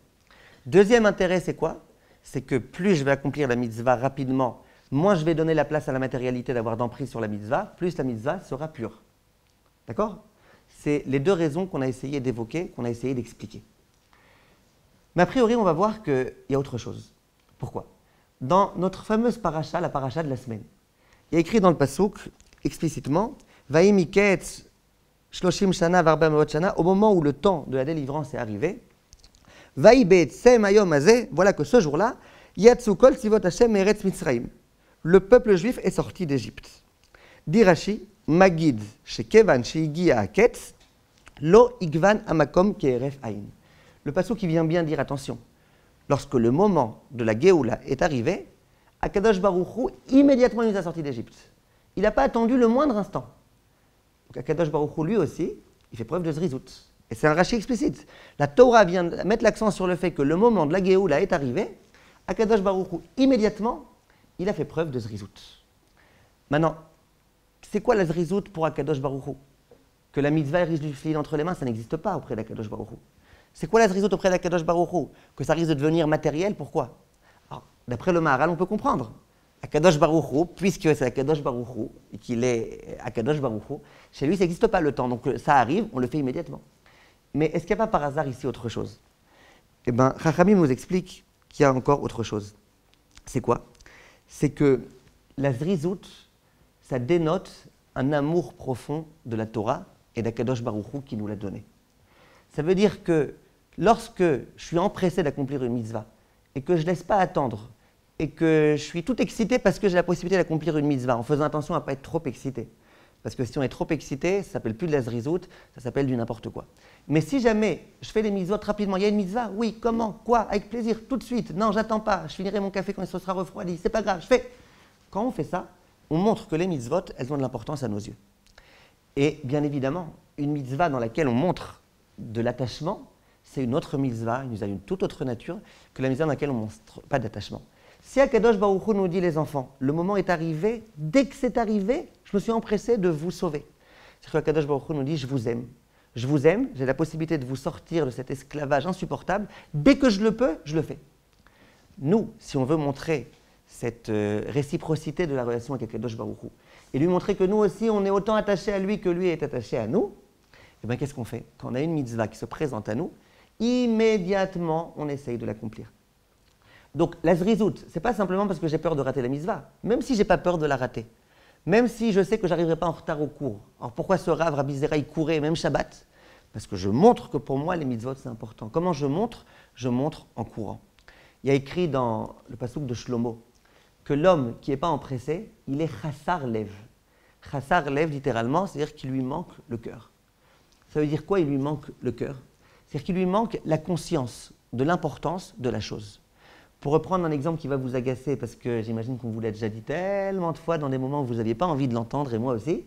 A: Deuxième intérêt, c'est quoi? C'est que plus je vais accomplir la mitzvah rapidement, moins je vais donner la place à la matérialité d'avoir d'emprise sur la mitzvah, plus la mitzvah sera pure. D'accord? C'est les 2 raisons qu'on a essayé d'évoquer, qu'on a essayé d'expliquer. Mais a priori, on va voir qu'il y a autre chose. Pourquoi? Dans notre fameuse paracha, la paracha de la semaine, il y a écrit dans le pasouk, explicitement, « Vaïmiket shloshim shana varba meot shana » au moment où le temps de la délivrance est arrivé, « Vaïbet sem ayom hazeh » voilà que ce jour-là, « Yatsu kol tzivot Hashem eretz Mitzrayim » le peuple juif est sorti d'Égypte. Dit Rashi, « Magid shekevan sheigia haketz lo igvan amakom ke'eref ayin » Le passouk qui vient bien dire, attention, lorsque le moment de la Géoula est arrivé, Akadosh Baruch Hu, immédiatement, il nous a sortis d'Égypte. Il n'a pas attendu le moindre instant. Donc Akadosh Baruch Hu, lui aussi, il fait preuve de zrizout. Et c'est un Rashi explicite. La Torah vient mettre l'accent sur le fait que le moment de la Géoula est arrivé. Akadosh Baruch Hu, immédiatement, il a fait preuve de zrizout. Maintenant, c'est quoi la zrizout pour Akadosh Baruch Hu? Que la mitzvah risque de lui filer entre les mains, ça n'existe pas auprès d'Akadosh Baruch Hu. C'est quoi la zrizout auprès d'Akadosh Baruch Hu? Que ça risque de devenir matériel, pourquoi? Alors, d'après le Maharal, on peut comprendre. Akadosh Baruch Hu, puisque c'est Akadosh Baruch Hu, et qu'il est Akadosh Baruch Hu, chez lui, ça n'existe pas le temps. Donc ça arrive, on le fait immédiatement. Mais est-ce qu'il n'y a pas par hasard ici autre chose? Eh bien, Chachamim nous explique qu'il y a encore autre chose. C'est quoi? C'est que la zrizout, ça dénote un amour profond de la Torah et d'Akadosh Baruch Hu qui nous l'a donné. Ça veut dire que lorsque je suis empressé d'accomplir une mitzvah et que je ne laisse pas attendre et que je suis tout excité parce que j'ai la possibilité d'accomplir une mitzvah en faisant attention à ne pas être trop excité, Parce que si on est trop excité, ça s'appelle plus de la zrizout, ça s'appelle du n'importe quoi. Mais si jamais je fais les mitzvot rapidement, il y a une mitzvah, oui, comment, quoi, avec plaisir, tout de suite, non, j'attends pas, je finirai mon café quand il se sera refroidi, c'est pas grave, je fais. Quand on fait ça, on montre que les mitzvot, elles ont de l'importance à nos yeux. Et bien évidemment, une mitzvah dans laquelle on montre de l'attachement, c'est une autre mitzvah, une toute autre nature que la mitzvah dans laquelle on ne montre pas d'attachement. Si Akadosh Baruch Hu nous dit, les enfants, le moment est arrivé, dès que c'est arrivé, je me suis empressé de vous sauver. C'est-à-dire que Akadosh Baruch Hu nous dit, je vous aime, j'ai la possibilité de vous sortir de cet esclavage insupportable, dès que je le peux, je le fais. Nous, si on veut montrer cette réciprocité de la relation avec Akadosh Baruch Hu, et lui montrer que nous aussi, on est autant attachés à lui que lui est attaché à nous, eh bien qu'est-ce qu'on fait? Quand on a une mitzvah qui se présente à nous, immédiatement, on essaye de l'accomplir. Donc, la zrizout, ce n'est pas simplement parce que j'ai peur de rater la mitzvah, même si je n'ai pas peur de la rater, même si je sais que je n'arriverai pas en retard au cours. Alors, pourquoi ce Rav, Rabbi Zera, il courait, même Shabbat? Parce que je montre que pour moi, les mitzvot, c'est important. Comment je montre? Je montre en courant. Il y a écrit dans le passouk de Shlomo que l'homme qui n'est pas empressé, il est chassar lev. Chassar lev, littéralement, c'est-à-dire qu'il lui manque le cœur. Ça veut dire quoi, il lui manque le cœur? C'est-à-dire qu'il lui manque la conscience de l'importance de la chose. Pour reprendre un exemple qui va vous agacer, parce que j'imagine qu'on vous l'a déjà dit tellement de fois dans des moments où vous n'aviez pas envie de l'entendre, et moi aussi,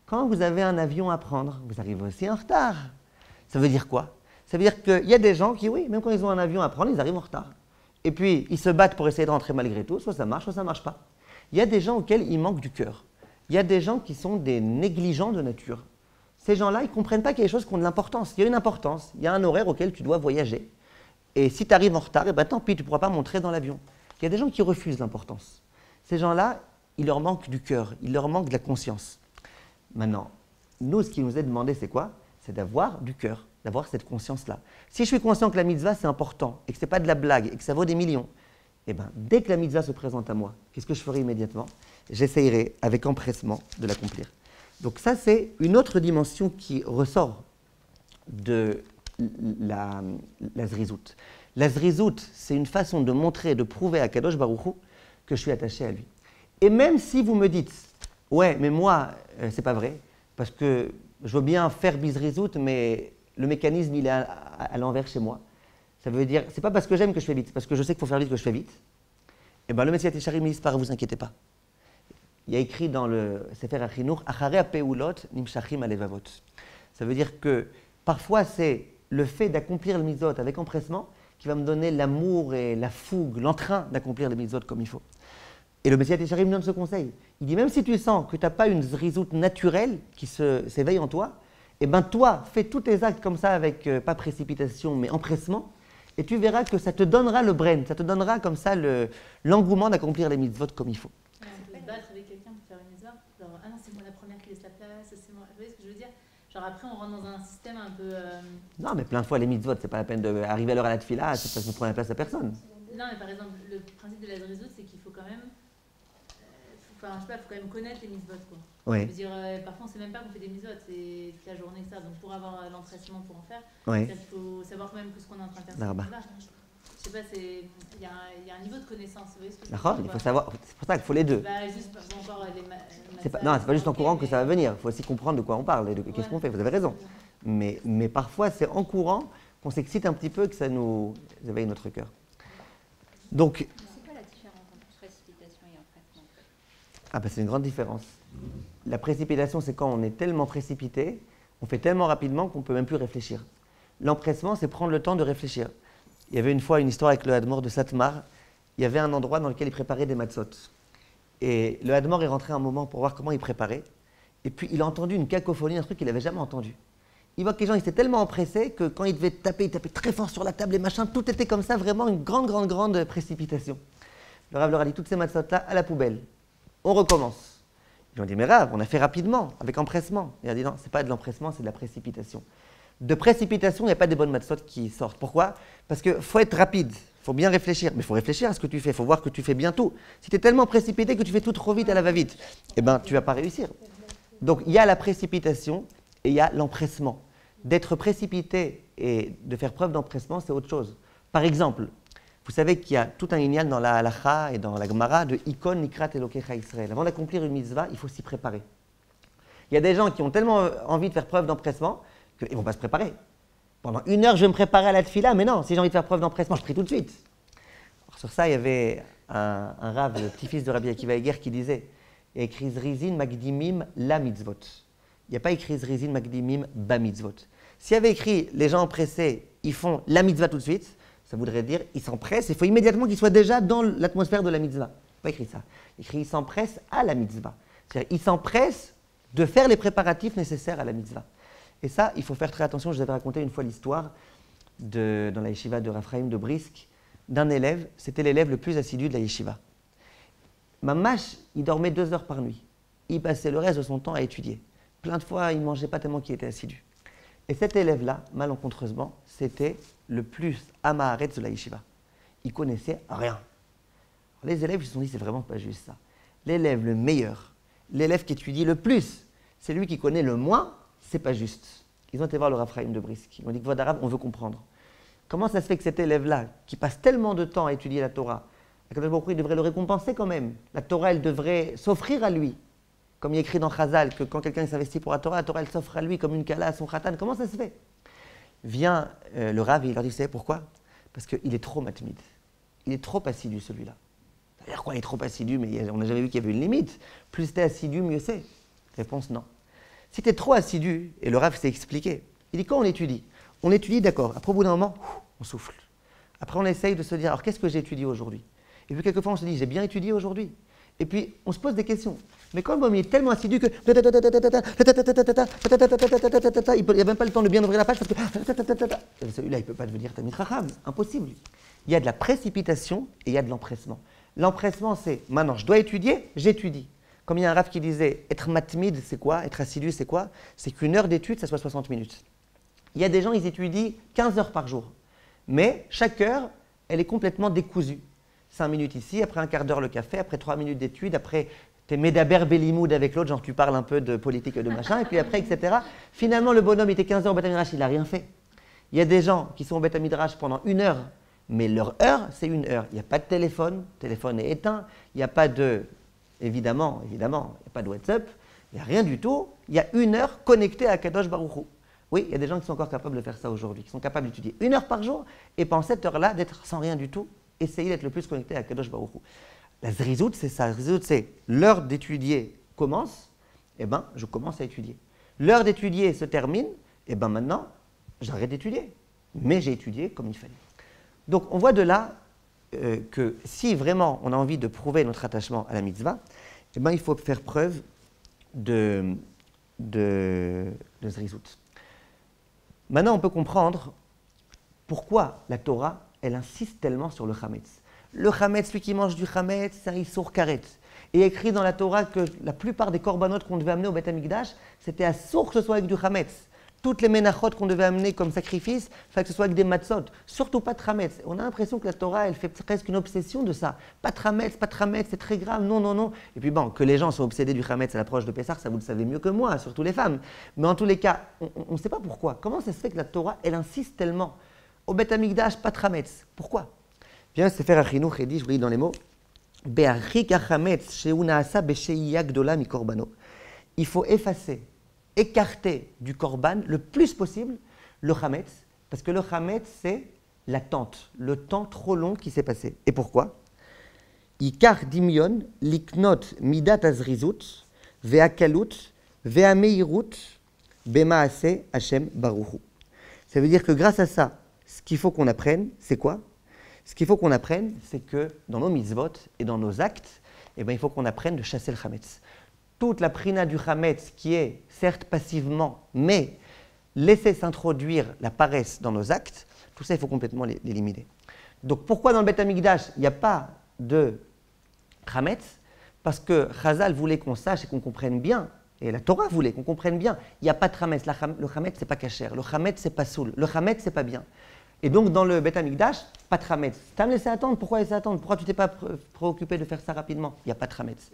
A: quand vous avez un avion à prendre, vous arrivez aussi en retard. Ça veut dire quoi? Ça veut dire qu'il y a des gens qui, oui, même quand ils ont un avion à prendre, ils arrivent en retard. Et puis, ils se battent pour essayer de rentrer malgré tout, soit ça marche pas. Il y a des gens auxquels il manque du cœur. Il y a des gens qui sont des négligents de nature. Ces gens-là, ils ne comprennent pas qu'il y a des choses qui ont de l'importance. Il y a une importance, il y a un horaire auquel tu dois voyager. Et si tu arrives en retard, eh ben, tant pis, tu ne pourras pas montrer dans l'avion. Il y a des gens qui refusent l'importance. Ces gens-là, il leur manque du cœur, il leur manque de la conscience. Maintenant, nous, ce qui nous est demandé, c'est quoi? C'est d'avoir du cœur, d'avoir cette conscience-là. Si je suis conscient que la mitzvah, c'est important, et que ce n'est pas de la blague, et que ça vaut des millions, eh ben, dès que la mitzvah se présente à moi, qu'est-ce que je ferai immédiatement? J'essayerai avec empressement de l'accomplir. Donc ça, c'est une autre dimension qui ressort de la zrizout. La zrizout, c'est une façon de montrer, de prouver à Kadosh Baruch Hu que je suis attaché à lui. Et même si vous me dites, ouais, mais moi, c'est pas vrai, parce que je veux bien faire bizrizout, mais le mécanisme, il est à l'envers chez moi. Ça veut dire, c'est pas parce que j'aime que je fais vite, c'est parce que je sais qu'il faut faire vite que je fais vite. Et bien, le Messias Yesharim me dit, ne vous inquiétez pas. Il y a écrit dans le Sefer HaChinuch, Acharei hapeulot nimshachim halevavot. Ça veut dire que parfois, c'est le fait d'accomplir le mitzvot avec empressement qui va me donner l'amour et la fougue, l'entrain d'accomplir les mitzvot comme il faut. Et le Messias Yesharim donne ce conseil. Il dit, même si tu sens que tu n'as pas une zrizout naturelle qui s'éveille en toi, eh bien toi, fais tous tes actes comme ça avec, pas précipitation, mais empressement, et tu verras que ça te donnera le brain, ça te donnera comme ça l'engouement d'accomplir les mitzvot comme il faut.
B: On peut se battre avec quelqu'un pour faire une mitzvah, genre, ah non, c'est moi la première qui laisse la place, c'est moi. Vous voyez ce que je veux dire? Genre après, on rentre dans un système un peu...
A: Non, mais plein de fois, les mitzvot, c'est pas la peine d'arriver à l'heure à la tefila, c'est parce que vous prenez la place à personne.
B: Non, mais par exemple, le principe de la zrizout, c'est qu'il faut quand même... faut quand même connaître les mitzvot, quoi.
A: Oui.
B: Je veux dire, parfois, on ne sait même pas qu'on fait des mitzvot, c'est toute la journée ça. Donc, pour avoir l'empressement pour en faire,
A: Oui.
B: il faut savoir quand même que ce qu'on est en train de faire,
A: Là-bas.
B: je sais pas, il y a un niveau de connaissance, vous voyez ce que je veux
A: D'accord,
B: dire,
A: il faut savoir, c'est pour ça qu'il faut les deux.
B: Bah, juste, bon, encore les
A: C'est pas juste en courant que ça va venir, il faut aussi comprendre de quoi on parle et de qu'est-ce qu'on fait, vous avez raison. Mais parfois, c'est en courant qu'on s'excite un petit peu, que ça nous éveille notre cœur. Donc,
C: c'est quoi la différence entre précipitation et empressement?
A: ah ben c'est une grande différence. La précipitation, c'est quand on est tellement précipité, on fait tellement rapidement qu'on ne peut même plus réfléchir. L'empressement, c'est prendre le temps de réfléchir. Il y avait une fois une histoire avec le Hadmor de Satmar. Il y avait un endroit dans lequel il préparait des matzot. Et le Hadmor est rentré un moment pour voir comment il préparait. Et puis il a entendu une cacophonie, un truc qu'il n'avait jamais entendu. Il voit que les gens étaient tellement empressés que quand ils devaient taper, ils tapaient très fort sur la table et machin. Tout était comme ça, vraiment une grande précipitation. Le Rav leur a dit toutes ces matzot-là à la poubelle. On recommence. Ils ont dit, mais Rav, on a fait rapidement, avec empressement. Il a dit, non, ce n'est pas de l'empressement, c'est de la précipitation. De précipitation, il n'y a pas des bonnes matzot qui sortent. Pourquoi? Parce qu'il faut être rapide, il faut bien réfléchir. Mais il faut réfléchir à ce que tu fais, il faut voir que tu fais bien tout. Si tu es tellement précipité que tu fais tout trop vite à la va-vite, eh bien, tu ne vas pas réussir. Donc, il y a la précipitation et il y a l'empressement. D'être précipité et de faire preuve d'empressement, c'est autre chose. Par exemple, vous savez qu'il y a tout un inyan dans la halacha et dans la gemara de Ikon Nikrat Elokecha Israël. Avant d'accomplir une mitzvah, il faut s'y préparer. Il Il y a des gens qui ont tellement envie de faire preuve d'empressement qu'ils ne vont pas se préparer. Pendant 1 heure, je vais me préparer à la tefila, mais non, si j'ai envie de faire preuve d'empressement, je prie tout de suite. Alors, sur ça, il y avait un Rav, le petit-fils de Rabbi Akiva Eger, qui disait il y a écrit Zrizin Magdimim la mitzvot. Il n'y a pas écrit Zrizin Magdimim ba mitzvot. S'il y avait écrit les gens empressés, ils font la mitzvah tout de suite, ça voudrait dire ils s'empressent, il faut immédiatement qu'ils soient déjà dans l'atmosphère de la mitzvah. Pas écrit ça. Écrit ils s'empressent à la mitzvah. C'est-à-dire ils s'empressent de faire les préparatifs nécessaires à la mitzvah. Et ça, il faut faire très attention. Je vous avais raconté une fois l'histoire dans la yeshiva de Raphaïm de Brisk d'un élève. C'était l'élève le plus assidu de la yeshiva. Mamash, il dormait 2 heures par nuit. Il passait le reste de son temps à étudier. Plein de fois, il ne mangeait pas tellement qu'il était assidu. Et cet élève-là, malencontreusement, c'était le plus amaharetz de la yeshiva. Il connaissait rien. Alors, les élèves, ils se sont dit, c'est vraiment pas juste ça. L'élève le meilleur, l'élève qui étudie le plus, c'est lui qui connaît le moins, c'est pas juste. Ils ont été voir le Raphaïm de Brisk. Ils ont dit que Vodarav, on veut comprendre. Comment ça se fait que cet élève-là, qui passe tellement de temps à étudier la Torah, il devrait le récompenser quand même. La Torah, elle devrait s'offrir à lui. Comme il est écrit dans Chazal, que quand quelqu'un s'investit pour la Torah, elle s'offre à lui comme une kala à son khatan. Comment ça se fait? Vient le Rav et il leur dit, vous savez pourquoi? Parce qu'il est trop matmide. Il est trop assidu, celui-là. Ça veut dire quoi, il est trop assidu? Mais on n'a jamais vu qu'il y avait une limite. Plus tu es assidu, mieux c'est. Réponse, non. Si tu es trop assidu, et le Rav s'est expliqué, il dit, quand on étudie, d'accord. Après, au bout d'un moment, on souffle. Après, on essaye de se dire, alors qu'est-ce que j'ai étudié aujourd'hui? Et puis, quelquefois, on se dit, j'ai bien étudié aujourd'hui. Et puis, on se pose des questions. Mais quand il est tellement assidu que il n'y a même pas le temps de bien ouvrir la page parce que celui-là, il ne peut pas devenir Talmid Chacham. Impossible. Il y a de la précipitation et il y a de l'empressement. L'empressement, c'est maintenant, je dois étudier, j'étudie. Comme il y a un Rav qui disait, être matmide, c'est quoi? Être assidu, c'est quoi? C'est qu'une heure d'étude, ça soit 60 minutes. Il y a des gens, ils étudient 15 heures par jour. Mais chaque heure, elle est complètement décousue. 5 minutes ici, après un quart d'heure le café, après 3 minutes d'études, après t'es médaber belimoud avec l'autre, genre tu parles un peu de politique et de machin, et puis après, etc. Finalement, le bonhomme était 15 heures au Beth Midrash, il n'a rien fait. Il y a des gens qui sont au Beth Midrash pendant 1 heure, mais leur heure, c'est 1 heure. Il n'y a pas de téléphone, le téléphone est éteint, il n'y a pas de, évidemment, il n'y a pas de WhatsApp, il n'y a rien du tout. Il y a 1 heure connectée à Kadosh Baruch Hu. Oui, il y a des gens qui sont encore capables de faire ça aujourd'hui, qui sont capables d'étudier 1 heure par jour, et pendant cette heure-là, d'être sans rien du tout, essayer d'être le plus connecté à Kadosh Baruch Hu. La zrizout, c'est ça. La zrizout, c'est l'heure d'étudier commence, et ben je commence à étudier. L'heure d'étudier se termine, et ben maintenant, j'arrête d'étudier. Mais j'ai étudié comme il fallait. Donc on voit de là que si vraiment on a envie de prouver notre attachement à la mitzvah, et ben il faut faire preuve de zrizout. Maintenant, on peut comprendre pourquoi la Torah elle insiste tellement sur le chametz. Le chametz, celui qui mange du chametz, c'est un issour karet. Et il est écrit dans la Torah que la plupart des korbanot qu'on devait amener au Beth Amikdash, c'était assour que ce soit avec du chametz. Toutes les menachot qu'on devait amener comme sacrifice, il fallait que ce soit avec des matzot. Surtout pas de chametz. On a l'impression que la Torah, elle fait presque une obsession de ça. Pas de chametz, c'est très grave, non, non, non. Et puis bon, que les gens sont obsédés du chametz à l'approche de Pessah, ça vous le savez mieux que moi, surtout les femmes. Mais en tous les cas, on ne sait pas pourquoi. Comment ça se fait que la Torah, elle insiste tellement? Au Beth Amikdash, pas de chametz. Pourquoi? Bien, c'est faire Achinoch et dit, je vous lis dans les mots, il faut effacer, écarter du korban le plus possible le chametz, parce que le chametz, c'est l'attente, le temps trop long qui s'est passé. Et pourquoi? Ikar dimion liknot midat azrizut ve'akalut ve'ameirut bemaase Hashem baruchu. Ça veut dire que grâce à ça, ce qu'il faut qu'on apprenne, c'est quoi? Ce qu'il faut qu'on apprenne, c'est que dans nos mitzvot et dans nos actes, eh ben, il faut qu'on apprenne de chasser le chametz. Toute la prina du chametz qui est, certes passivement, mais laisser s'introduire la paresse dans nos actes, tout ça, il faut complètement l'éliminer. Donc pourquoi dans le Beth Amikdash, il n'y a pas de chametz? Parce que Chazal voulait qu'on sache et qu'on comprenne bien, et la Torah voulait qu'on comprenne bien, il n'y a pas de chametz. Le chametz, c'est pas kasher. Le chametz, c'est pas soul. Le chametz, c'est pas bien. Et donc, dans le Beth Amikdash, pas de chametz. Tu as me laissé attendre, pourquoi laisser attendre? Pourquoi tu t'es pas préoccupé de faire ça rapidement? Il n'y a pas de chametz.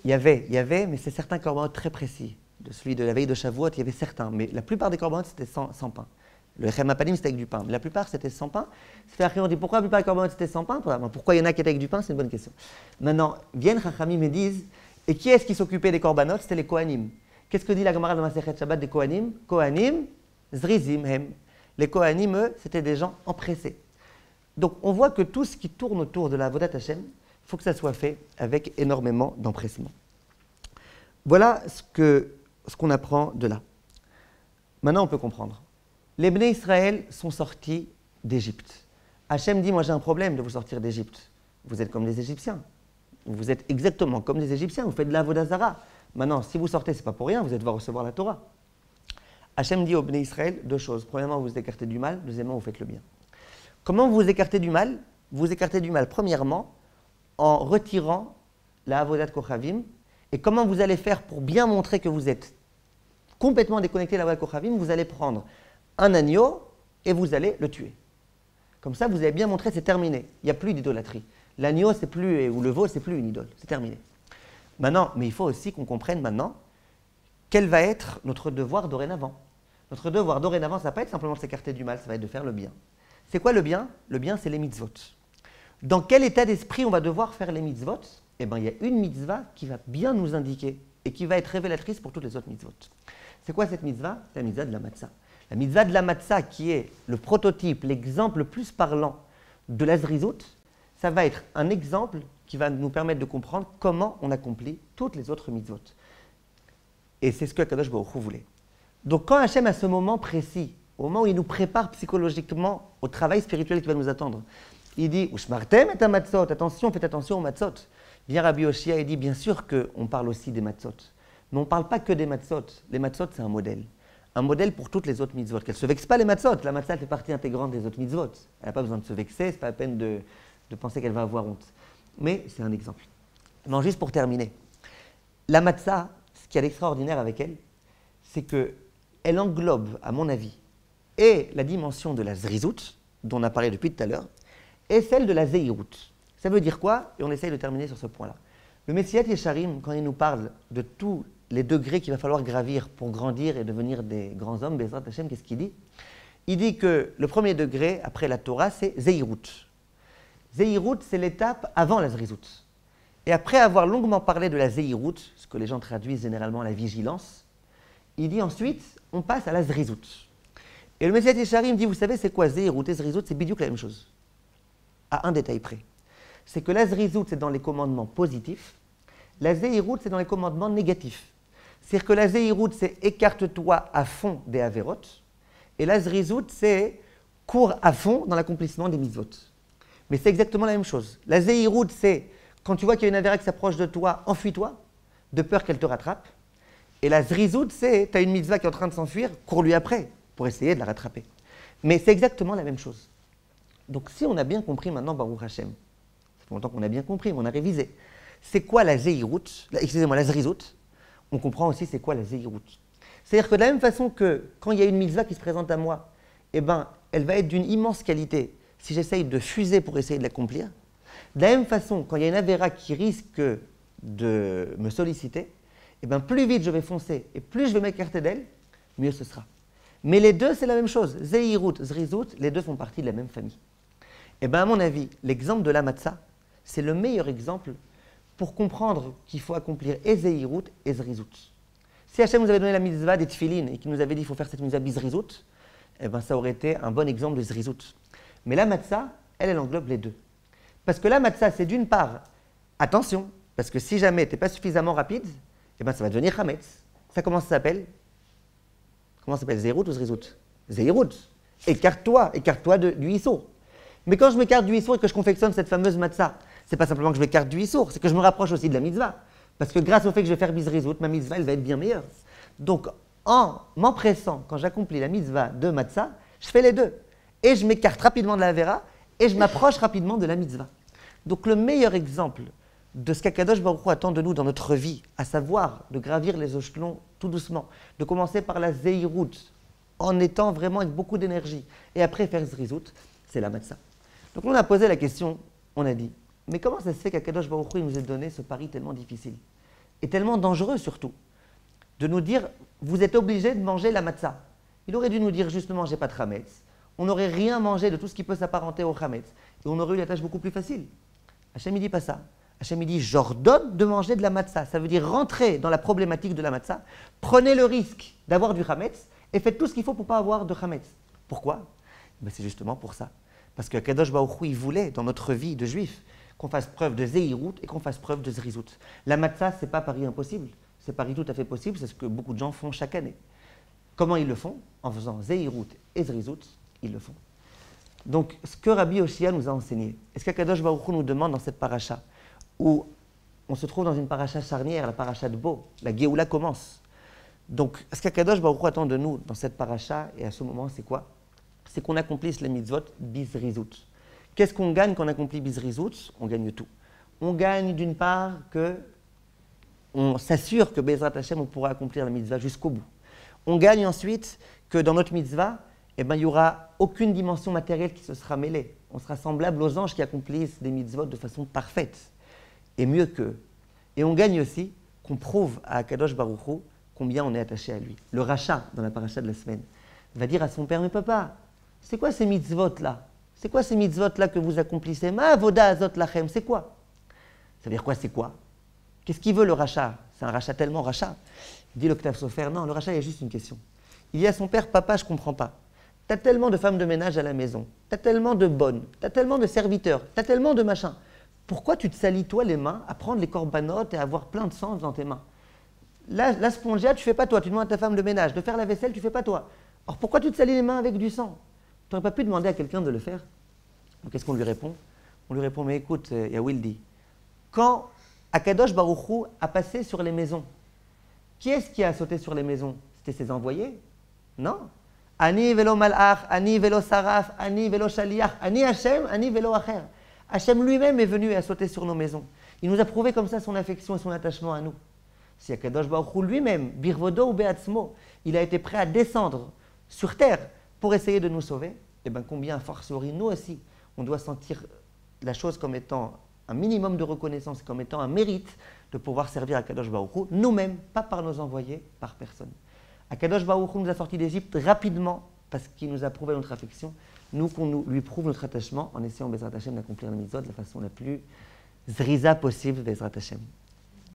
A: Il y avait, mais c'est certains corbanotes très précis. De celui de la veille de Shavuot, il y avait certains, mais la plupart des corbanotes, c'était sans pain. Le Echem Apanim, c'était avec du pain, mais la plupart, c'était sans pain. C'est fait on dit pourquoi la plupart des corbanotes, c'était sans pain? Pourquoi il y en a qui étaient avec du pain? C'est une bonne question. Maintenant, viennent Chachamim et disent, et qui est-ce qui s'occupait des corbanotes? C'était les Kohanim. Qu'est-ce que dit la Gemara dans Masechet Shabbat des Kohanim? Kohanim, zrizim hem. Les Kohanim, eux, c'était des gens empressés. Donc on voit que tout ce qui tourne autour de la Avodat Hashem, il faut que ça soit fait avec énormément d'empressement. Voilà ce qu'on apprend de là. Maintenant, on peut comprendre. Les Bnei Israël sont sortis d'Égypte. Hachem dit, moi j'ai un problème de vous sortir d'Égypte. Vous êtes comme les Égyptiens. Vous êtes exactement comme les Égyptiens, vous faites de la Avodah Zara. Maintenant, si vous sortez, ce n'est pas pour rien, vous allez devoir recevoir la Torah. Hachem dit aux Bnei Israël deux choses. Premièrement, vous vous écartez du mal. Deuxièmement, vous faites le bien. Comment vous vous écartez du mal? Vous vous écartez du mal, premièrement, en retirant la Avodat Kochavim. Et comment vous allez faire pour bien montrer que vous êtes complètement déconnecté de la Avodat Kochavim? Vous allez prendre un agneau et vous allez le tuer. Comme ça, vous avez bien montré, c'est terminé. Il n'y a plus d'idolâtrie. L'agneau, c'est plus, ou le veau, c'est plus une idole. C'est terminé. Maintenant, mais il faut aussi qu'on comprenne maintenant quel va être notre devoir dorénavant. Notre devoir dorénavant, ça ne va pas être simplement de s'écarter du mal, ça va être de faire le bien. C'est quoi le bien? Le bien, c'est les mitzvot. Dans quel état d'esprit on va devoir faire les mitzvot? Eh bien, il y a une mitzvah qui va bien nous indiquer et qui va être révélatrice pour toutes les autres mitzvot. C'est quoi cette mitzvah? C'est la mitzvah de la matzah. La mitzvah de la matzah, qui est le prototype, l'exemple le plus parlant de la zrizout, ça va être un exemple qui va nous permettre de comprendre comment on accomplit toutes les autres mitzvot. Et c'est ce que Kadosh Baruch Hu voulait. Donc quand Hachem, à ce moment précis, au moment où il nous prépare psychologiquement au travail spirituel qui va nous attendre, il dit « Ushmartem et matzot » attention, faites attention aux matzot. Bien Rabbi Yoshia, il dit « Bien sûr qu'on parle aussi des matzot. Mais on ne parle pas que des matzot. Les matzot, c'est un modèle. Un modèle pour toutes les autres mitzvot. Qu'elles ne se vexent pas, les matzot. La matzah fait partie intégrante des autres mitzvot. Elle n'a pas besoin de se vexer, ce n'est pas la peine de penser qu'elle va avoir honte. Mais c'est un exemple. Non, juste pour terminer. La matzah, ce qui est extraordinaire avec elle, c'est qu'elle englobe, à mon avis, et la dimension de la zrizout, dont on a parlé depuis tout à l'heure, et celle de la zéhirout. Ça veut dire quoi? Et on essaye de terminer sur ce point-là. Le Messilat Yesharim, quand il nous parle de tous les degrés qu'il va falloir gravir pour grandir et devenir des grands hommes, Bezrat Hashem, qu'est-ce qu'il dit? Il dit que le premier degré, après la Torah, c'est zéhirout. Zéhirout, c'est l'étape avant la zrizout. Et après avoir longuement parlé de la zéhirout, ce que les gens traduisent généralement la vigilance, il dit ensuite, on passe à la zrizout. Et le Messilat Yesharim dit, vous savez, c'est quoi zéhirout et zrizout? C'est bidiouk la même chose. À un détail près. C'est que la zrizout, c'est dans les commandements positifs. La zéhirout, c'est dans les commandements négatifs. C'est-à-dire que la zéhirout, c'est écarte-toi à fond des avérots. Et la zrizout, c'est cours à fond dans l'accomplissement des mitzvot. Mais c'est exactement la même chose. La zéhirout, c'est quand tu vois qu'il y a une avéra qui s'approche de toi, enfuis-toi, de peur qu'elle te rattrape. Et la zrizout, c'est tu as une mitzvah qui est en train de s'enfuir, cours-lui après pour essayer de la rattraper. Mais c'est exactement la même chose. Donc si on a bien compris maintenant, Baruch Hashem, ça fait longtemps qu'on a bien compris, mais on a révisé, c'est quoi la zéhirout, la zrizout, on comprend aussi c'est quoi la zéhirout. C'est-à-dire que de la même façon que quand il y a une mitzvah qui se présente à moi, eh ben, elle va être d'une immense qualité si j'essaye de fuser pour essayer de l'accomplir. De la même façon, quand il y a une avéra qui risque de me solliciter, eh ben, plus vite je vais foncer et plus je vais m'écarter d'elle, mieux ce sera. Mais les deux, c'est la même chose. Zéhirout, zrizout, les deux font partie de la même famille. Eh bien, à mon avis, l'exemple de la matzah, c'est le meilleur exemple pour comprendre qu'il faut accomplir et zéhirout et zrizout. Si Hachem nous avait donné la mitzvah des tfilines et qu'il nous avait dit qu'il faut faire cette mitzvah bizrizout, eh ben, ça aurait été un bon exemple de zrizout. Mais la matzah, elle englobe les deux. Parce que la matzah, c'est d'une part, attention, parce que si jamais tu n'es pas suffisamment rapide, eh ben, ça va devenir chametz. Ça, comment ça s'appelle? Comment ça s'appelle? Zéhirout ou zrizout? Zéhirout. Écarte-toi du issour. Mais quand je m'écarte du issour et que je confectionne cette fameuse matzah, c'est pas simplement que je m'écarte du issour, c'est que je me rapproche aussi de la mitzvah. Parce que grâce au fait que je vais faire bizrizout, ma mitzvah, elle va être bien meilleure. Donc, en m'empressant, quand j'accomplis la mitzvah de matzah, je fais les deux. Et je m'écarte rapidement de la vera et je m'approche rapidement de la mitzvah. Donc, le meilleur exemple de ce qu'Akadosh Baruch Hu attend de nous dans notre vie, à savoir de gravir les échelons tout doucement, de commencer par la zéhirout, en étant vraiment avec beaucoup d'énergie, et après faire zrizout, c'est la matzah. Donc on a posé la question, on a dit, mais comment ça se fait qu'Akadosh Baruch Hu nous ait donné ce pari tellement difficile, et tellement dangereux surtout, de nous dire, vous êtes obligés de manger la matzah. Il aurait dû nous dire juste ne mangez pas de chametz, on n'aurait rien mangé de tout ce qui peut s'apparenter au chametz, et on aurait eu la tâche beaucoup plus facile. Hachem ne dit pas ça. Hachem il dit, j'ordonne de manger de la matzah. Ça veut dire rentrer dans la problématique de la matzah. Prenez le risque d'avoir du chametz et faites tout ce qu'il faut pour ne pas avoir de chametz. Pourquoi? Ben, c'est justement pour ça. Parce que Kadosh Baruch Hu, il voulait, dans notre vie de juif, qu'on fasse preuve de zéhirout et qu'on fasse preuve de zrizout. La matzah, ce n'est pas pari impossible. C'est pari tout à fait possible. C'est ce que beaucoup de gens font chaque année. Comment ils le font? En faisant zéhirout et zrizout, ils le font. Donc, ce que Rabbi Oshia nous a enseigné, est-ce qu'Akadosh Baruch Hu nous demande dans cette paracha, où on se trouve dans une paracha charnière, la paracha de Bo, la Géoula commence. Donc, ce qu'Akadosh Baruch Hu attend de nous dans cette paracha, et à ce moment, c'est quoi? C'est qu'on accomplisse les mitzvot bizrizout. Qu'est-ce qu'on gagne quand on accomplit bizrizout? On gagne tout. On gagne d'une part que on s'assure que Bezrat Hashem, on pourra accomplir la mitzvah jusqu'au bout. On gagne ensuite que dans notre mitzvah, eh ben, il n'y aura aucune dimension matérielle qui se sera mêlée. On sera semblable aux anges qui accomplissent des mitzvot de façon parfaite, et mieux qu'eux. Et on gagne aussi qu'on prouve à Akadosh Baruch Hu combien on est attaché à lui. Le rachat, dans la paracha de la semaine, va dire à son père, mais papa, c'est quoi ces mitzvot-là? C'est quoi ces mitzvot-là que vous accomplissez? Ma avoda azot lachem, c'est quoi? Ça veut dire quoi, c'est quoi? Qu'est-ce qu'il veut le rachat? C'est un rachat tellement rachat. Il dit le Ktav Sofer, non, le rachat, il y a juste une question. Il dit à son père, papa, je ne comprends pas. Tu as tellement de femmes de ménage à la maison, tu as tellement de bonnes, tu as tellement de serviteurs, tu as tellement de machins. Pourquoi tu te salis toi les mains à prendre les corbanotes et à avoir plein de sang dans tes mains? La spongia, tu ne fais pas toi, tu demandes à ta femme de ménage. De faire la vaisselle, tu ne fais pas toi. Or pourquoi tu te salis les mains avec du sang? Tu n'aurais pas pu demander à quelqu'un de le faire? Donc qu'est-ce qu'on lui répond? On lui répond, mais écoute, Yawildi, quand Akadosh Baruch Hu a passé sur les maisons, qui est-ce qui a sauté sur les maisons? C'était ses envoyés? Non. Ani velo malach, ani velo saraf, ani velo shaliach, ani Hashem, ani velo acher. Hashem lui-même est venu et a sauté sur nos maisons. Il nous a prouvé comme ça son affection et son attachement à nous. Si Akadosh Baruch Hu lui-même, birvodo ou beatzmo, il a été prêt à descendre sur terre pour essayer de nous sauver, et bien combien a fortiori nous aussi, on doit sentir la chose comme étant un minimum de reconnaissance, comme étant un mérite de pouvoir servir Akadosh Baruch Hu, nous-mêmes, pas par nos envoyés, par personne. Akadosh Baruch Hu nous a sortis d'Égypte rapidement parce qu'il nous a prouvé notre affection. Nous, qu'on lui prouve notre attachement en essayant, Bezrat Hashem, d'accomplir la mitzvot de la façon la plus zriza possible, Bezrat Hashem.